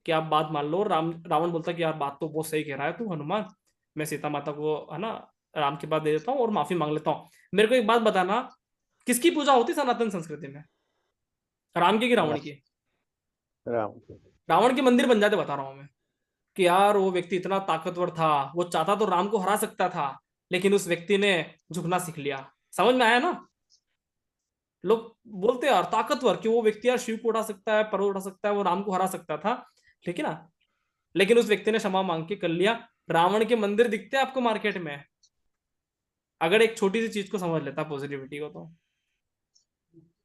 कि आप बात मान लो, रावण बोलता कि यार बात तो बहुत सही कह रहा है तू हनुमान, मैं सीता माता को है ना राम के पास दे देता हूँ और माफी मांग लेता हूँ। मेरे को एक बात बताना, किसकी पूजा होती सनातन संस्कृति में, राम की कि रावण की? राम। रावण के मंदिर बन जाते, बता रहा हूं मैं, कि यार वो व्यक्ति इतना ताकतवर था, वो चाहता तो राम को हरा सकता था, लेकिन उस व्यक्ति ने झुकना सीख लिया। समझ में आया ना? लोग बोलते हैं यार ताकतवर कि वो व्यक्ति यार शिव को उठा सकता है, पर्वत उठा सकता है, वो राम को हरा सकता था, ठीक है ना? लेकिन उस व्यक्ति ने क्षमा मांग के कर लिया। रावण के मंदिर दिखते हैं आपको मार्केट में, अगर एक छोटी सी चीज को समझ लेता पॉजिटिविटी को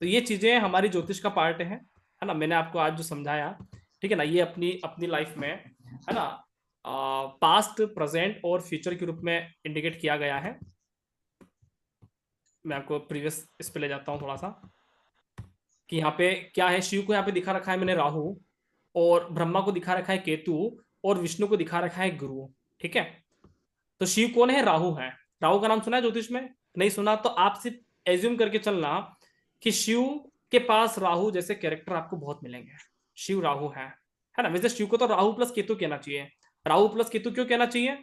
तो ये चीजें हमारी ज्योतिष का पार्ट है ना? मैंने आपको आज जो समझाया, ठीक है ना, ये अपनी अपनी लाइफ में है ना पास्ट, प्रेजेंट और फ्यूचर के रूप में इंडिकेट किया गया है। मैं आपको प्रीवियस इस पे ले जाता हूँ थोड़ा सा, कि यहाँ पे क्या है। शिव को यहाँ पे दिखा रखा है मैंने राहु, और ब्रह्मा को दिखा रखा है केतु, और विष्णु को दिखा रखा है गुरु। ठीक है? तो शिव कौन है? राहु है। राहु का नाम सुना है ज्योतिष में? नहीं सुना तो आप सिर्फ एज्यूम करके चलना कि शिव के पास राहु जैसे कैरेक्टर आपको बहुत मिलेंगे। शिव राहु है ना? वैसे शिव को तो राहु प्लस केतु कहना चाहिए। राहु प्लस केतु क्यों कहना चाहिए?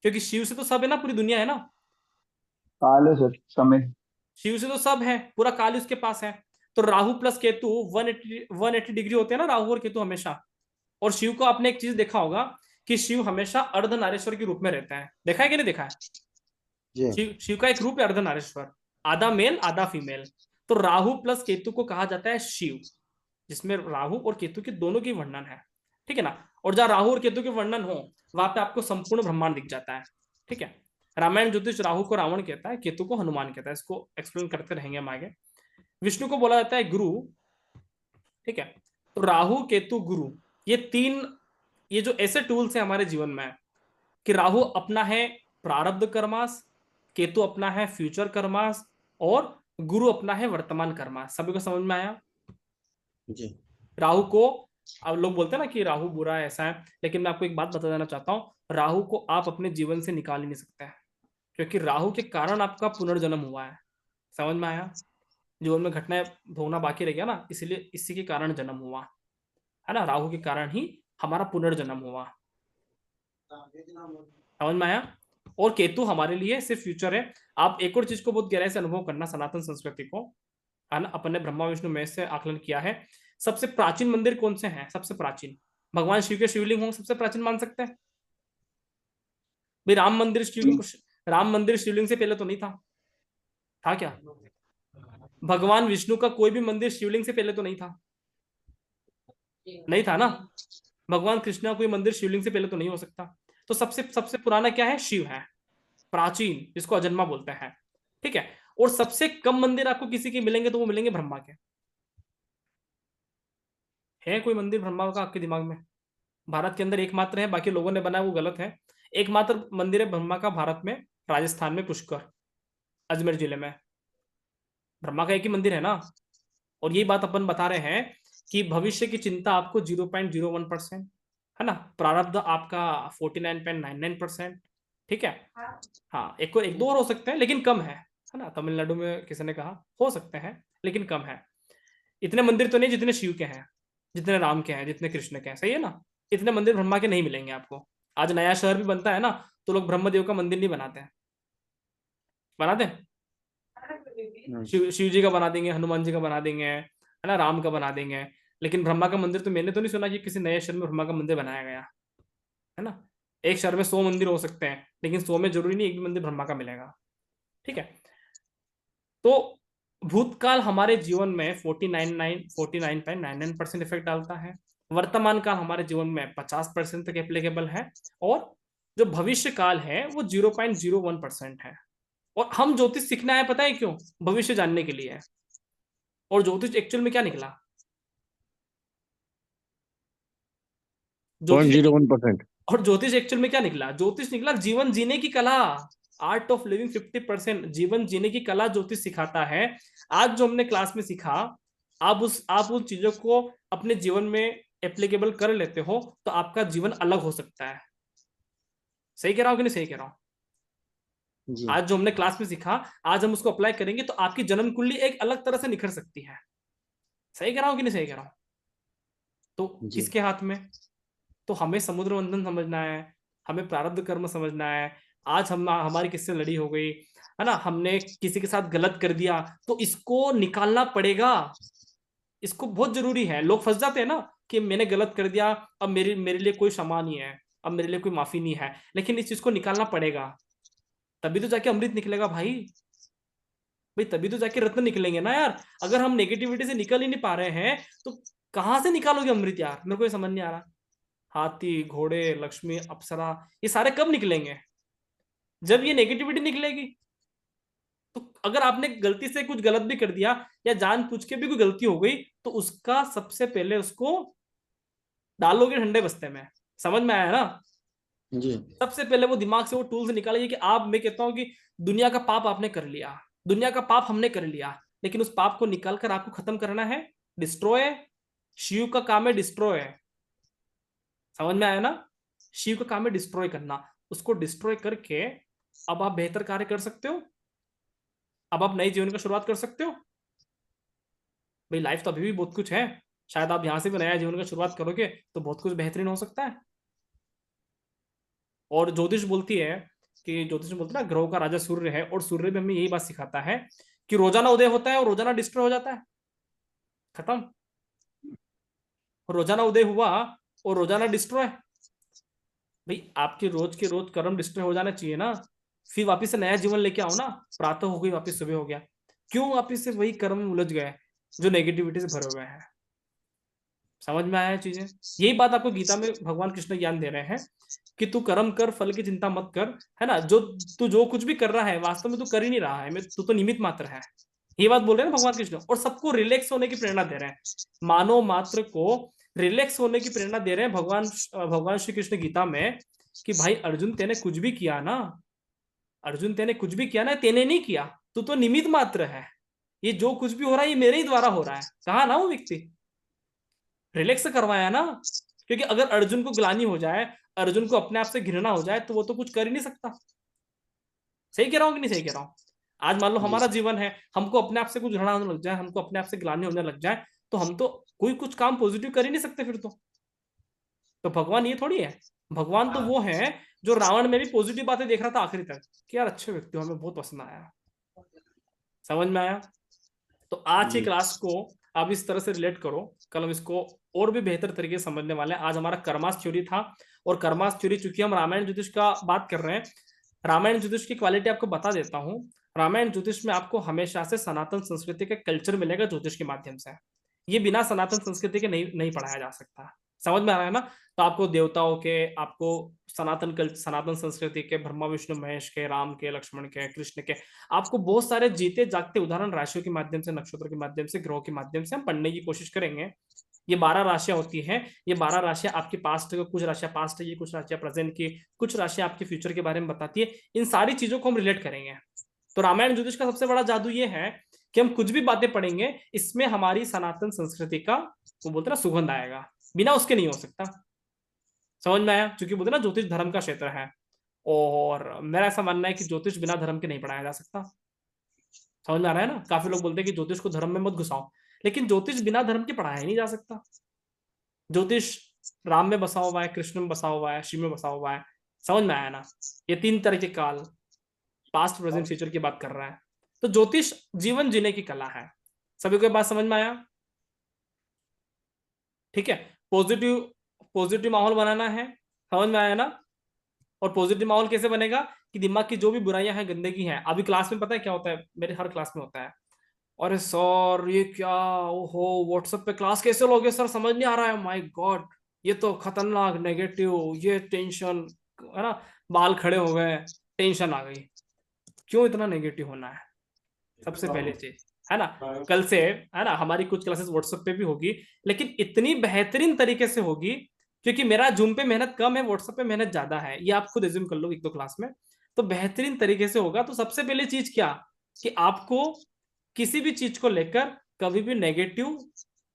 क्योंकि शिव से तो सब है ना, पूरी दुनिया है ना। काल है सर, समय। शिव से तो सब है, पूरा काल उसके पास है। तो राहु प्लस केतु 180 डिग्री होते हैं ना, राहु और केतु हमेशा। और शिव को आपने एक चीज देखा होगा कि शिव हमेशा अर्धनारेश्वर के रूप में रहता है। देखा है कि नहीं देखा है? जी शिव का एक रूप है अर्धनारेश्वर, आधा मेल आधा फीमेल। तो राहु प्लस केतु को कहा जाता है शिव, जिसमें राहु और केतु के दोनों की वर्णन है। ठीक है ना? और जहां राहु और केतु के वर्णन हो, वहां पे आपको संपूर्ण ब्रह्मांड दिख जाता है। ठीक है? रामायण ज्योतिष राहु को रावण कहता है, केतु को हनुमान कहता है। इसको एक्सप्लेन करते रहेंगे हम आगे। विष्णु को बोला जाता है गुरु। ठीक है? तो राहु केतु गुरु, ये तीन, ये जो ऐसे टूल्स हैं हमारे जीवन में, कि राहु अपना है प्रारब्ध कर्मास, केतु अपना है फ्यूचर कर्मास, और गुरु अपना है वर्तमान कर्मास। सभी को समझ में आया? जी राहु को, अब लोग बोलते हैं ना कि राहु बुरा है, ऐसा है, लेकिन मैं आपको एक बात बता देना चाहता हूं, राहु को आप अपने जीवन से निकाल ही नहीं सकते हैं, क्योंकि राहु के कारण आपका पुनर्जन्म हुआ है। समझ में आया? जीवन में घटनाएं भोगना बाकी रह गया ना, इसलिए इसी के कारण जन्म हुआ है ना, राहु के कारण ही हमारा पुनर्जन्म हुआ। समझ में आया? और केतु हमारे लिए सिर्फ फ्यूचर है। आप एक और चीज को बहुत गहराई से अनुभव करना, सनातन संस्कृति को, है ना, अपन ने ब्रह्मा विष्णु महेश से आकलन किया है। सबसे प्राचीन मंदिर कौन से हैं? सबसे प्राचीन भगवान शिव के शिवलिंग हों, सबसे प्राचीन मान सकते हैं भाई। राम मंदिर शिवलिंग, राम मंदिर शिवलिंग से पहले तो नहीं था? था क्या? भगवान विष्णु का कोई भी मंदिर शिवलिंग से पहले तो नहीं था? नहीं था ना? भगवान कृष्ण का कोई मंदिर शिवलिंग से पहले तो नहीं हो सकता। तो सबसे सबसे पुराना क्या है? शिव है, प्राचीन, जिसको अजन्मा बोलते हैं। ठीक है? और सबसे कम मंदिर आपको किसी के मिलेंगे तो वो मिलेंगे ब्रह्मा के। है कोई मंदिर ब्रह्मा का आपके दिमाग में? भारत के अंदर एकमात्र है, बाकी लोगों ने बनाया वो गलत है। एकमात्र मंदिर है ब्रह्मा का भारत में, राजस्थान में पुष्कर, अजमेर जिले में। ब्रह्मा का एक ही मंदिर है ना। और यही बात अपन बता रहे हैं कि भविष्य की चिंता आपको 0.01%, है ना, प्रारब्ध आपका 49.99%। ठीक है? हाँ, एक दो और हो सकते हैं लेकिन कम है ना। तमिलनाडु में किसी ने कहा हो सकते हैं लेकिन कम है। इतने मंदिर तो नहीं जितने शिव के हैं, जितने राम के हैं, जितने कृष्ण के हैं। सही है ना? इतने मंदिर ब्रह्मा के नहीं मिलेंगे आपको। आज नया शहर भी बनता है ना, तो लोग ब्रह्मदेव का मंदिर नहीं बनाते हैं। बनाते हैं? शिव जी का बना देंगे, हनुमान जी का बना देंगे, है ना, राम का बना देंगे। लेकिन ब्रह्मा का मंदिर तो मैंने तो नहीं सुना कि किसी नए शहर में ब्रह्मा का मंदिर बनाया गया, है ना। एक शहर में 100 मंदिर हो सकते हैं, लेकिन 100 में जरूरी नहीं एक भी मंदिर ब्रह्मा का मिलेगा। ठीक है? तो भूतकाल हमारे जीवन में 49.99% इफेक्ट डालता है। वर्तमान काल हमारे जीवन में 50% तक एप्लीकेबल है, और जो भविष्य काल है वो 0.01% है। और हम ज्योतिष सीखना है, पता है क्यों? भविष्य जानने के लिए। और ज्योतिष एक्चुअल में क्या निकला? ज्योतिष 0.01%। और ज्योतिष एक्चुअल में क्या निकला? ज्योतिष निकला जीवन जीने की कला, आर्ट ऑफ लिविंग 50%। जीवन जीने की कला ज्योतिष सिखाता है। आज जो हमने क्लास में सीखा, आप उन चीजों को अपने जीवन में एप्लीकेबल कर लेते हो तो आपका जीवन अलग हो सकता है। सही कह रहा हूं कि नहीं सही कह रहा हूं? जी आज जो हमने क्लास में सीखा, आज हम उसको अप्लाई करेंगे तो आपकी जन्म कुंडली एक अलग तरह से निखर सकती है। सही कह रहा हूं कि नहीं सही कह रहा हूं? तो जी किसके हाथ में? तो हमें समुद्र मंथन समझना है, हमें प्रारब्ध कर्म समझना है। आज हम हमारी किससे लड़ी हो गई है ना, हमने किसी के साथ गलत कर दिया, तो इसको निकालना पड़ेगा। इसको बहुत जरूरी है। लोग फंस जाते हैं ना कि मैंने गलत कर दिया, अब मेरे मेरे लिए कोई क्षमा नहीं है, अब मेरे लिए कोई माफी नहीं है। लेकिन इस चीज को निकालना पड़ेगा, तभी तो जाके अमृत निकलेगा भाई। भाई तभी तो जाके रत्न निकलेंगे ना यार। अगर हम नेगेटिविटी से निकल ही नहीं पा रहे हैं तो कहाँ से निकालोगे अमृत यार? मेरे को ये समझ नहीं आ रहा। हाथी, घोड़े, लक्ष्मी, अप्सरा, ये सारे कब निकलेंगे? जब ये नेगेटिविटी निकलेगी। तो अगर आपने गलती से कुछ गलत भी कर दिया या जानबूझ के भी कोई गलती हो गई, तो उसका सबसे पहले उसको डालोगे ठंडे बस्ते में। समझ में आया ना? जी सबसे पहले वो दिमाग से वो टूल से निकालिए कि आप, मैं कहता हूं कि दुनिया का पाप आपने कर लिया, दुनिया का पाप हमने कर लिया, लेकिन उस पाप को निकालकर आपको खत्म करना है, डिस्ट्रॉय। शिव का काम है डिस्ट्रॉय। समझ में आया ना? शिव का काम है डिस्ट्रॉय करना। उसको डिस्ट्रॉय करके अब आप बेहतर कार्य कर सकते हो, अब आप नए जीवन का शुरुआत कर सकते हो। भाई लाइफ तो अभी भी बहुत कुछ है, शायद आप यहां से भी नया जीवन का शुरुआत करोगे तो बहुत कुछ बेहतरीन हो सकता है। और ज्योतिष बोलती है कि, ज्योतिष में बोलते हैं ना, ग्रहों का राजा सूर्य है, और सूर्य भी हमें यही बात सिखाता है कि रोजाना उदय होता है और रोजाना डिस्ट्रॉय हो जाता है। खत्म। रोजाना उदय हुआ और रोजाना डिस्ट्रॉय। भाई आपके रोज के रोज कर्म डिस्ट्रॉय हो जाना चाहिए ना, फिर वापिस से नया जीवन लेके आओ ना। प्रातः हो गई, वापिस सुबह हो गया, क्यों वापिस से वही कर्म में उलझ गए जो नेगेटिविटी से भरे हुए हैं? समझ में आया चीजें? यही बात आपको गीता में भगवान कृष्ण ज्ञान दे रहे हैं कि तू कर्म कर, फल की चिंता मत कर, है ना। जो कुछ भी कर रहा है वास्तव में तू कर ही नहीं रहा है, मैं तू तो निमित्त मात्र है। ये बात बोल रहे हैं ना भगवान कृष्ण, और सबको रिलैक्स होने की प्रेरणा दे रहे हैं। मानव मात्र को रिलैक्स होने की प्रेरणा दे रहे हैं भगवान श्री कृष्ण गीता में कि भाई अर्जुन तेने कुछ भी किया ना, अर्जुन तेने कुछ भी किया ना, तेने नहीं किया, तू तो निमित्त मात्र है। ये जो कुछ भी हो रहा है ये मेरे ही द्वारा हो रहा है। कहा ना वो व्यक्ति, रिलैक्स करवाया ना। क्योंकि अगर अर्जुन को ग्लानि हो जाए, अर्जुन को अपने आप से घृणा हो जाए, तो वो तो कुछ कर ही नहीं सकता। सही कह रहा हूं कि नहीं सही कह रहा हूं? आज मान लो जी हमारा जीवन है, हमको अपने आप से कुछ घृणा होने लग जाए, हमको अपने आप से ग्लानि होने लग जाए, तो हम तो कोई कुछ काम पॉजिटिव कर ही नहीं सकते फिर तो भगवान ये थोड़ी है। भगवान तो वो है जो रावण में भी पॉजिटिव बातें देख रहा था आखिरी तक कि यार अच्छे व्यक्ति हो, हमें बहुत पसंद आया। समझ में आया? तो आज की जी क्लास को आप इस तरह से रिलेट करो, कल हम इसको और भी बेहतर तरीके से समझने वाले हैं। आज हमारा कर्मास थ्योरी था, और कर्मास थ्योरी चूंकि हम रामायण ज्योतिष का बात कर रहे हैं, रामायण ज्योतिष की क्वालिटी आपको बता देता हूं। रामायण ज्योतिष में आपको हमेशा से सनातन संस्कृति का कल्चर मिलेगा ज्योतिष के माध्यम से। ये बिना सनातन संस्कृति के नहीं पढ़ाया जा सकता। समझ में आ रहा है ना? तो आपको देवताओं के, आपको सनातन संस्कृति के, ब्रह्मा विष्णु महेश के, राम के, लक्ष्मण के, कृष्ण के, आपको बहुत सारे जीते जागते उदाहरण राशियों के माध्यम से, नक्षत्र के माध्यम से, ग्रहों के माध्यम से हम पढ़ने की कोशिश करेंगे। ये 12 राशियां होती हैं। ये 12 राशियां आपकी पास्ट के, कुछ राशियां पास्ट की, कुछ राशियां प्रेजेंट की, कुछ राशियां आपके फ्यूचर के बारे में बताती है। इन सारी चीजों को हम रिलेट करेंगे। तो रामायण ज्योतिष का सबसे बड़ा जादू ये है कि हम कुछ भी बातें पढ़ेंगे, इसमें हमारी सनातन संस्कृति का, वो बोलते ना, सुगंध आएगा। बिना उसके नहीं हो सकता। समझ में आया? क्योंकि बोलते ना ज्योतिष धर्म का क्षेत्र है, और मेरा ऐसा मानना है कि ज्योतिष बिना धर्म के नहीं पढ़ाया जा सकता। समझ में आ रहा है ना? काफी लोग बोलते हैं कि ज्योतिष को धर्म में मत घुसाओ, लेकिन ज्योतिष बिना धर्म के पढ़ाया ही नहीं जा सकता। ज्योतिष राम में बसा हुआ है, कृष्ण में बसा हुआ है, शिव में बसा हुआ है। समझ में आया ना? ये 3 तरह के काल, पास्ट, प्रेजेंट, फ्यूचर की बात कर रहा है। तो ज्योतिष जीवन जीने की कला है। सभी को बात समझ में आया? ठीक है। पॉजिटिव पॉजिटिव माहौल बनाना है। समझ में आया ना? और पॉजिटिव माहौल कैसे बनेगा कि दिमाग की जो भी बुराइयां हैं, गंदगी है, अभी क्लास में पता है क्या होता है, मेरे हर क्लास में होता है, अरे सर ये क्या, ओहो व्हाट्सएप पे क्लास कैसे लोगे सर, समझ नहीं आ रहा है, माय गॉड ये तो खतरनाक नेगेटिव, ये टेंशन, है ना, बाल खड़े हो गए, टेंशन आ गई। क्यों इतना नेगेटिव होना है? सबसे पहले चीज, है ना, कल से, है ना, हमारी कुछ क्लासेस व्हाट्सएप पे भी होगी, लेकिन इतनी बेहतरीन तरीके से होगी क्योंकि मेरा जूम पे मेहनत कम है, व्हाट्सएप पे मेहनत ज्यादा है, ये आप खुद एज्यूम कर लो एक दो क्लास में, तो बेहतरीन तरीके से होगा। तो सबसे पहले चीज क्या, कि आपको किसी भी चीज को लेकर कभी भी नेगेटिव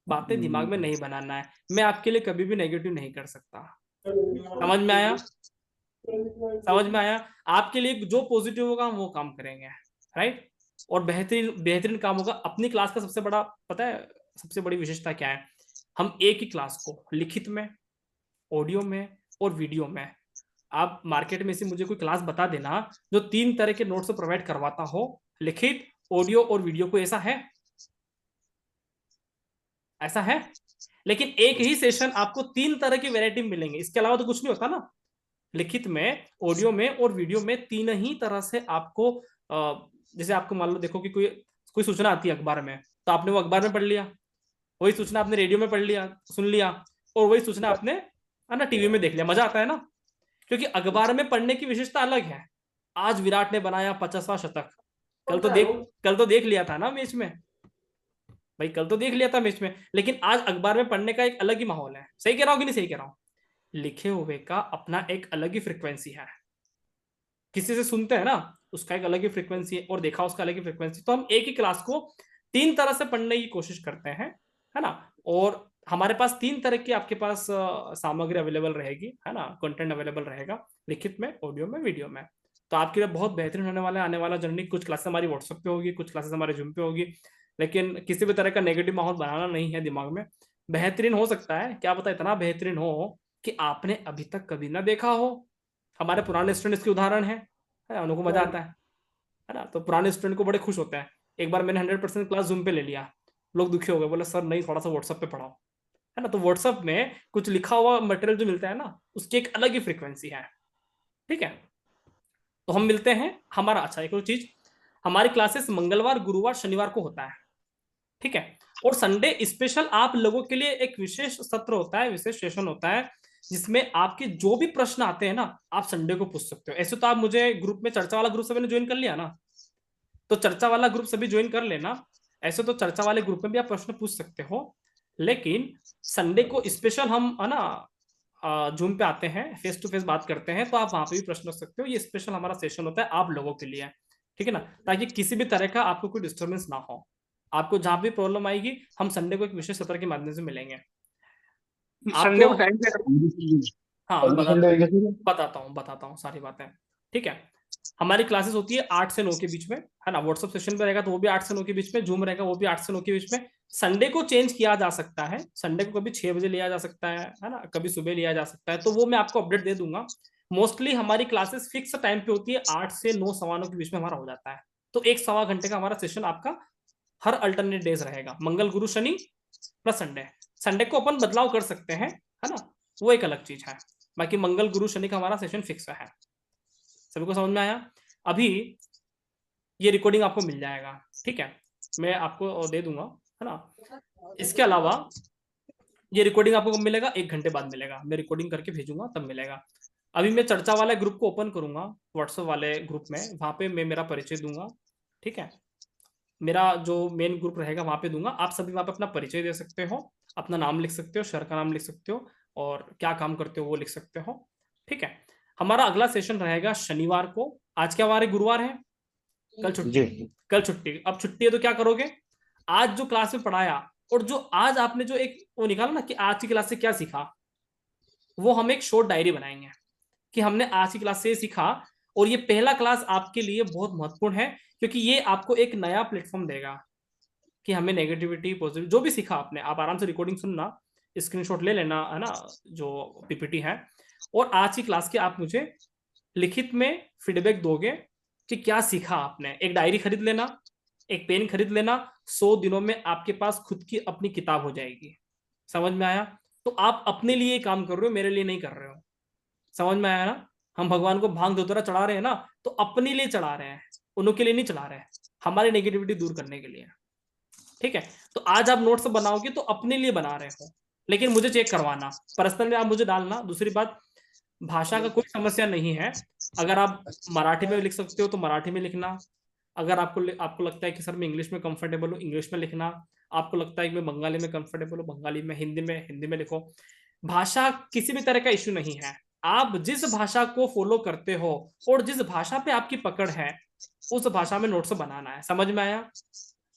बातें दिमाग में नहीं बनाना है। मैं आपके लिए कभी भी नेगेटिव नहीं कर सकता। समझ में आया? समझ में आया? आपके लिए जो पॉजिटिव होगा हम वो काम करेंगे, राइट? और बेहतरीन बेहतरीन काम होगा। अपनी क्लास का सबसे बड़ा पता है, सबसे बड़ी विशेषता क्या है? हम एक ही क्लास को लिखित में, ऑडियो में और वीडियो में, आप मार्केट में से मुझे कोई क्लास बता देना जो 3 तरह के नोट्स प्रोवाइड करवाता हो, लिखित, ऑडियो और वीडियो, को ऐसा है? ऐसा है? लेकिन एक ही सेशन आपको 3 तरह की वैरायटी मिलेंगे, इसके अलावा तो कुछ नहीं होता ना। लिखित में, ऑडियो में और वीडियो में 3 ही तरह से आपको जैसे आपको मान लो, देखो कि कोई कोई सूचना आती है अखबार में, तो आपने वो अखबार में पढ़ लिया, वही सूचना आपने रेडियो में पढ़ लिया, सुन लिया, और वही सूचना आपने है ना टीवी में देख लिया। मजा आता है ना, क्योंकि अखबार में पढ़ने की विशेषता अलग है। आज विराट ने बनाया 50वां शतक, कल तो देख लिया था ना मैच में भाई, कल तो देख लिया था मैच में, लेकिन आज अखबार में पढ़ने का एक अलग ही माहौल है। सही कह रहा हूँ कि नहीं सही कह रहा हूँ? लिखे हुए का अपना एक अलग ही फ्रिक्वेंसी है, किसी से सुनते हैं ना उसका एक अलग ही फ्रिक्वेंसी है, और देखा उसका अलग ही फ्रिक्वेंसी। तो हम एक ही क्लास को 3 तरह से पढ़ने की कोशिश करते हैं, है ना। और हमारे पास 3 तरह की आपके पास सामग्री अवेलेबल रहेगी, है ना, कंटेंट अवेलेबल रहेगा, लिखित में, ऑडियो में, वीडियो में। तो आपके लिए बहुत बेहतरीन होने वाला है आने वाला जर्नी। कुछ क्लासेस हमारी व्हाट्सएप पे होगी, कुछ क्लासेस हमारे जूम पे होगी, लेकिन किसी भी तरह का नेगेटिव माहौल बनाना नहीं है दिमाग में। बेहतरीन हो सकता है, क्या पता इतना बेहतरीन हो कि आपने अभी तक कभी ना देखा हो। हमारे पुराने स्टूडेंट्स के उदाहरण है, उनको मजा आता है ना। तो पुराने स्टूडेंट को बड़े खुश होते हैं। एक बार मैंने 100% क्लास जूम पे ले लिया, लोग दुखी हो गए, बोले सर नहीं, थोड़ा सा व्हाट्सएप पे पढ़ाओ, है ना। तो व्हाट्सएप में कुछ लिखा हुआ मटेरियल जो मिलता है ना, उसकी एक अलग ही फ्रीक्वेंसी है, ठीक है। तो हम मिलते हैं। हमारा अच्छा एक और चीज, हमारी क्लासेस मंगलवार, गुरुवार, शनिवार को होता है, ठीक है। और संडे स्पेशल आप लोगों के लिए एक विशेष सत्र होता है, विशेष सेशन होता है, जिसमें आपके जो भी प्रश्न आते हैं ना, आप संडे को पूछ सकते हो। ऐसे तो आप मुझे ग्रुप में, चर्चा वाला ग्रुप सभी ने ज्वाइन कर लिया ना, तो चर्चा वाला ग्रुप सभी ज्वाइन कर लेना। ऐसे तो चर्चा वाले ग्रुप में भी आप प्रश्न पूछ सकते हो, लेकिन संडे को स्पेशल हम है ना जूम पे आते हैं, फेस टू फेस बात करते हैं, तो आप वहां पे भी प्रश्न रख सकते हो। ये स्पेशल हमारा सेशन होता है आप लोगों के लिए, ठीक है ना, ताकि किसी भी तरह का आपको कोई डिस्टर्बेंस ना हो। आपको जहां भी प्रॉब्लम आएगी, हम संडे को एक विशेष सत्र के माध्यम से मिलेंगे। संडे को आपको टाइम क्या? हाँ कल तो संडे है क्या सर? बताता हूँ सारी बातें, ठीक है। हमारी क्लासेस होती है 8 से 9 के बीच में, है ना। व्हाट्सएप सेशन पे रहेगा तो वो भी 8 से 9 के बीच में, जूम रहेगा वो भी 8 से 9 के बीच में। संडे को चेंज किया जा सकता है, संडे को कभी 6 बजे लिया जा सकता है ना, कभी सुबह लिया जा सकता है, तो वो मैं आपको अपडेट दे दूंगा। मोस्टली हमारी क्लासेस फिक्स टाइम पे होती है, 8 से 9 सवा 9 के बीच में हमारा हो जाता है। तो 1 सवा घंटे का हमारा सेशन आपका हर अल्टरनेट डेज रहेगा, मंगल, गुरु, शनि प्लस संडे। संडे को अपन बदलाव कर सकते हैं, है ना, वो एक अलग चीज है। बाकी मंगल, गुरु, शनि का हमारा सेशन फिक्स है। सभी को समझ में आया? अभी ये रिकॉर्डिंग आपको मिल जाएगा, ठीक है, मैं आपको दे दूंगा, है ना। इसके अलावा ये रिकॉर्डिंग आपको कब मिलेगा? 1 घंटे बाद मिलेगा, मैं रिकॉर्डिंग करके भेजूंगा तब मिलेगा। अभी मैं चर्चा वाले ग्रुप को ओपन करूंगा, व्हाट्सएप वाले ग्रुप में, वहां पे मैं मेरा परिचय दूंगा, ठीक है। मेरा जो मेन ग्रुप रहेगा वहां पे दूंगा, आप सभी वहां पे अपना परिचय दे सकते हो, अपना नाम लिख सकते हो, शहर का नाम लिख सकते हो, और क्या काम करते हो वो लिख सकते हो, ठीक है। हमारा अगला सेशन रहेगा शनिवार को। आज क्या वार है? गुरुवार है, कल छुट्टी। जी। कल छुट्टी, अब छुट्टी है तो क्या करोगे? आज जो क्लास में पढ़ाया, और जो आज आपने जो एक वो निकाला ना कि आज की क्लास से क्या सीखा, वो हम एक शॉर्ट डायरी बनाएंगे कि हमने आज की क्लास से सीखा। और ये पहला क्लास आपके लिए बहुत महत्वपूर्ण है, क्योंकि ये आपको एक नया प्लेटफॉर्म देगा कि हमें नेगेटिविटी, पॉजिटिव जो भी सीखा आपने, आप आराम से रिकॉर्डिंग सुनना, स्क्रीनशॉट ले लेना, है ना, जो पीपीटी है। और आज की क्लास के आप मुझे लिखित में फीडबैक दोगे कि क्या सीखा आपने। एक डायरी खरीद लेना, एक पेन खरीद लेना, 100 दिनों में आपके पास खुद की अपनी किताब हो जाएगी। समझ में आया? तो आप अपने लिए काम कर रहे हो, मेरे लिए नहीं कर रहे हो। समझ में आया ना? हम भगवान को भांग धतूरा चढ़ा रहे हैं ना, तो अपने लिए चढ़ा रहे हैं, उनके लिए नहीं चढ़ा रहे हैं, हमारी नेगेटिविटी दूर करने के लिए, ठीक है। तो आज आप नोट्स बनाओगे तो अपने लिए बना रहे हो, लेकिन मुझे चेक करवाना, पर्सनल में आप मुझे डालना। दूसरी बात, भाषा का कोई समस्या नहीं है, अगर आप मराठी में लिख सकते हो तो मराठी में लिखना, अगर आपको लगता है कि सर मैं इंग्लिश में कंफर्टेबल हूँ, इंग्लिश में लिखना, आपको लगता है कि मैं बंगाली में कंफर्टेबल हूँ, बंगाली में, हिंदी में लिखो। भाषा किसी भी तरह का इश्यू नहीं है। आप जिस भाषा को फॉलो करते हो और जिस भाषा पे आपकी पकड़ है उस भाषा में नोट्स बनाना है। समझ में आया?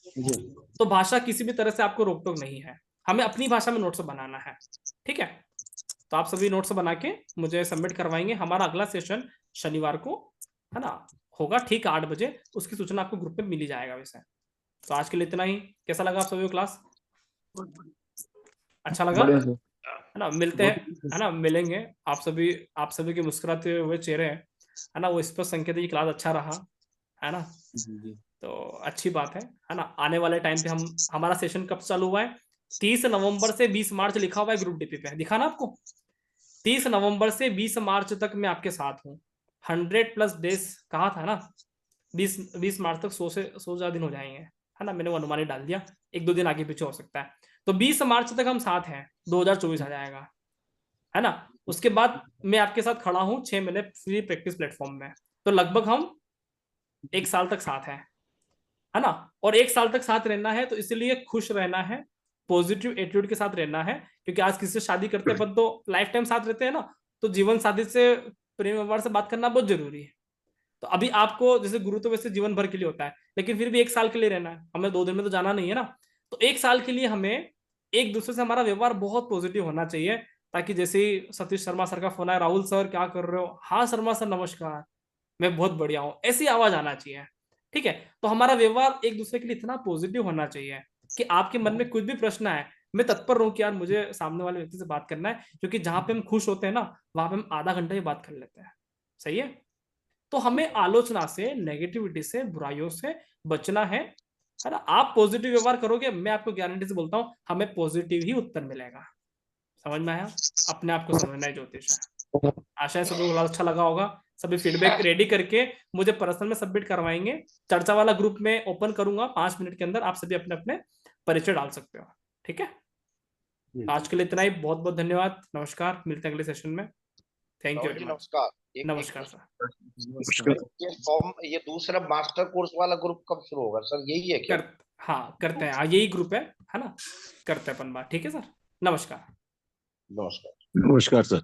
जी तो भाषा किसी भी तरह से आपको रोक टोक नहीं है, हमें अपनी भाषा में नोट्स बनाना है। ठीक है, तो आप सभी नोट्स बना के मुझे सबमिट करवाएंगे। हमारा अगला सेशन शनिवार को है ना होगा, ठीक 8 बजे। उसकी सूचना आपको ग्रुप में मिल ही जाएगा वैसे। तो आज के लिए इतना ही। कैसा लगा आप सभी को क्लास? अच्छा लगा बढ़िया सर। है ना? मिलते हैं है ना, मिलेंगे। आप सभी के मुस्कुराते हुए चेहरे है ना, वो स्पष्ट संकेत है कि क्लास अच्छा रहा है ना। तो अच्छी बात है ना। आने वाले टाइम पे हमारा सेशन कब चालू हुआ है? 30 नवंबर से 20 मार्च लिखा हुआ है ग्रुप डीपी पे, दिखा ना आपको। 30 नवंबर से 20 मार्च तक मैं आपके साथ हूँ। 100+ डेज कहा था ना। 20 मार्च तक 100 ज्यादा दिन हो जाएंगे है ना, मैंने वो अनुमान ही डाल दिया, 1-2 दिन आगे पीछे हो सकता है। तो 20 मार्च तक हम साथ हैं, 2024 आ जाएगा है ना। उसके बाद मैं आपके साथ खड़ा हूँ 6 महीने फ्री प्रैक्टिस प्लेटफॉर्म में। तो लगभग हम 1 साल तक साथ हैं है ना। और 1 साल तक साथ रहना है तो इसलिए खुश रहना है, पॉजिटिव एटीट्यूड के साथ रहना है। क्योंकि आज किसी से शादी करते अपन तो लाइफ टाइम साथ रहते हैं ना, तो जीवन साथी से प्रेम व्यवहार से बात करना बहुत जरूरी है। तो अभी आपको जैसे गुरु तो वैसे जीवन भर के लिए होता है, लेकिन फिर भी 1 साल के लिए रहना है, हमें 2 दिन में तो जाना नहीं है ना। तो 1 साल के लिए हमें एक दूसरे से हमारा व्यवहार बहुत पॉजिटिव होना चाहिए, ताकि जैसे ही सतीश शर्मा सर का फोन आया, राहुल सर क्या कर रहे हो, हाँ शर्मा सर नमस्कार, मैं बहुत बढ़िया हूँ, ऐसी आवाज आना चाहिए। ठीक है, तो हमारा व्यवहार एक दूसरे के लिए इतना पॉजिटिव होना चाहिए कि आपके मन में कुछ भी प्रश्न है, मैं तत्पर रहूं कि यार मुझे सामने वाले व्यक्ति से बात करना है। क्योंकि जहां पे हम खुश होते हैं ना, वहां पे हम आधा घंटा ही बात कर लेते हैं। सही है। तो हमें आलोचना से, नेगेटिविटी से, बुराइयों से बचना है ना। आप पॉजिटिव व्यवहार करोगे, मैं आपको गारंटी से बोलता हूं हमें पॉजिटिव ही उत्तर मिलेगा। समझ में आया? अपने आप को समझना है ज्योतिष है। आशा है सभी को अच्छा लगा होगा। सभी फीडबैक रेडी करके मुझे पर्सनल में सबमिट करवाएंगे। चर्चा वाला ग्रुप में ओपन करूंगा, 5 मिनट के अंदर आप सभी अपने अपने परिचय डाल सकते हो। ठीक है, आज के लिए इतना ही। बहुत बहुत धन्यवाद, नमस्कार, मिलते हैं अगले सेशन में। Thank you Rahul ji very much. नमस्कार। नमस्कार सर। ये फॉर्म, ये दूसरा मास्टर कोर्स वाला ग्रुप कब शुरू होगा सर? यही है क्या? हाँ करते हैं, यही ग्रुप है ना, करते हैं अपन बात। ठीक है सर, नमस्कार। नमस्कार। नमस्कार सर।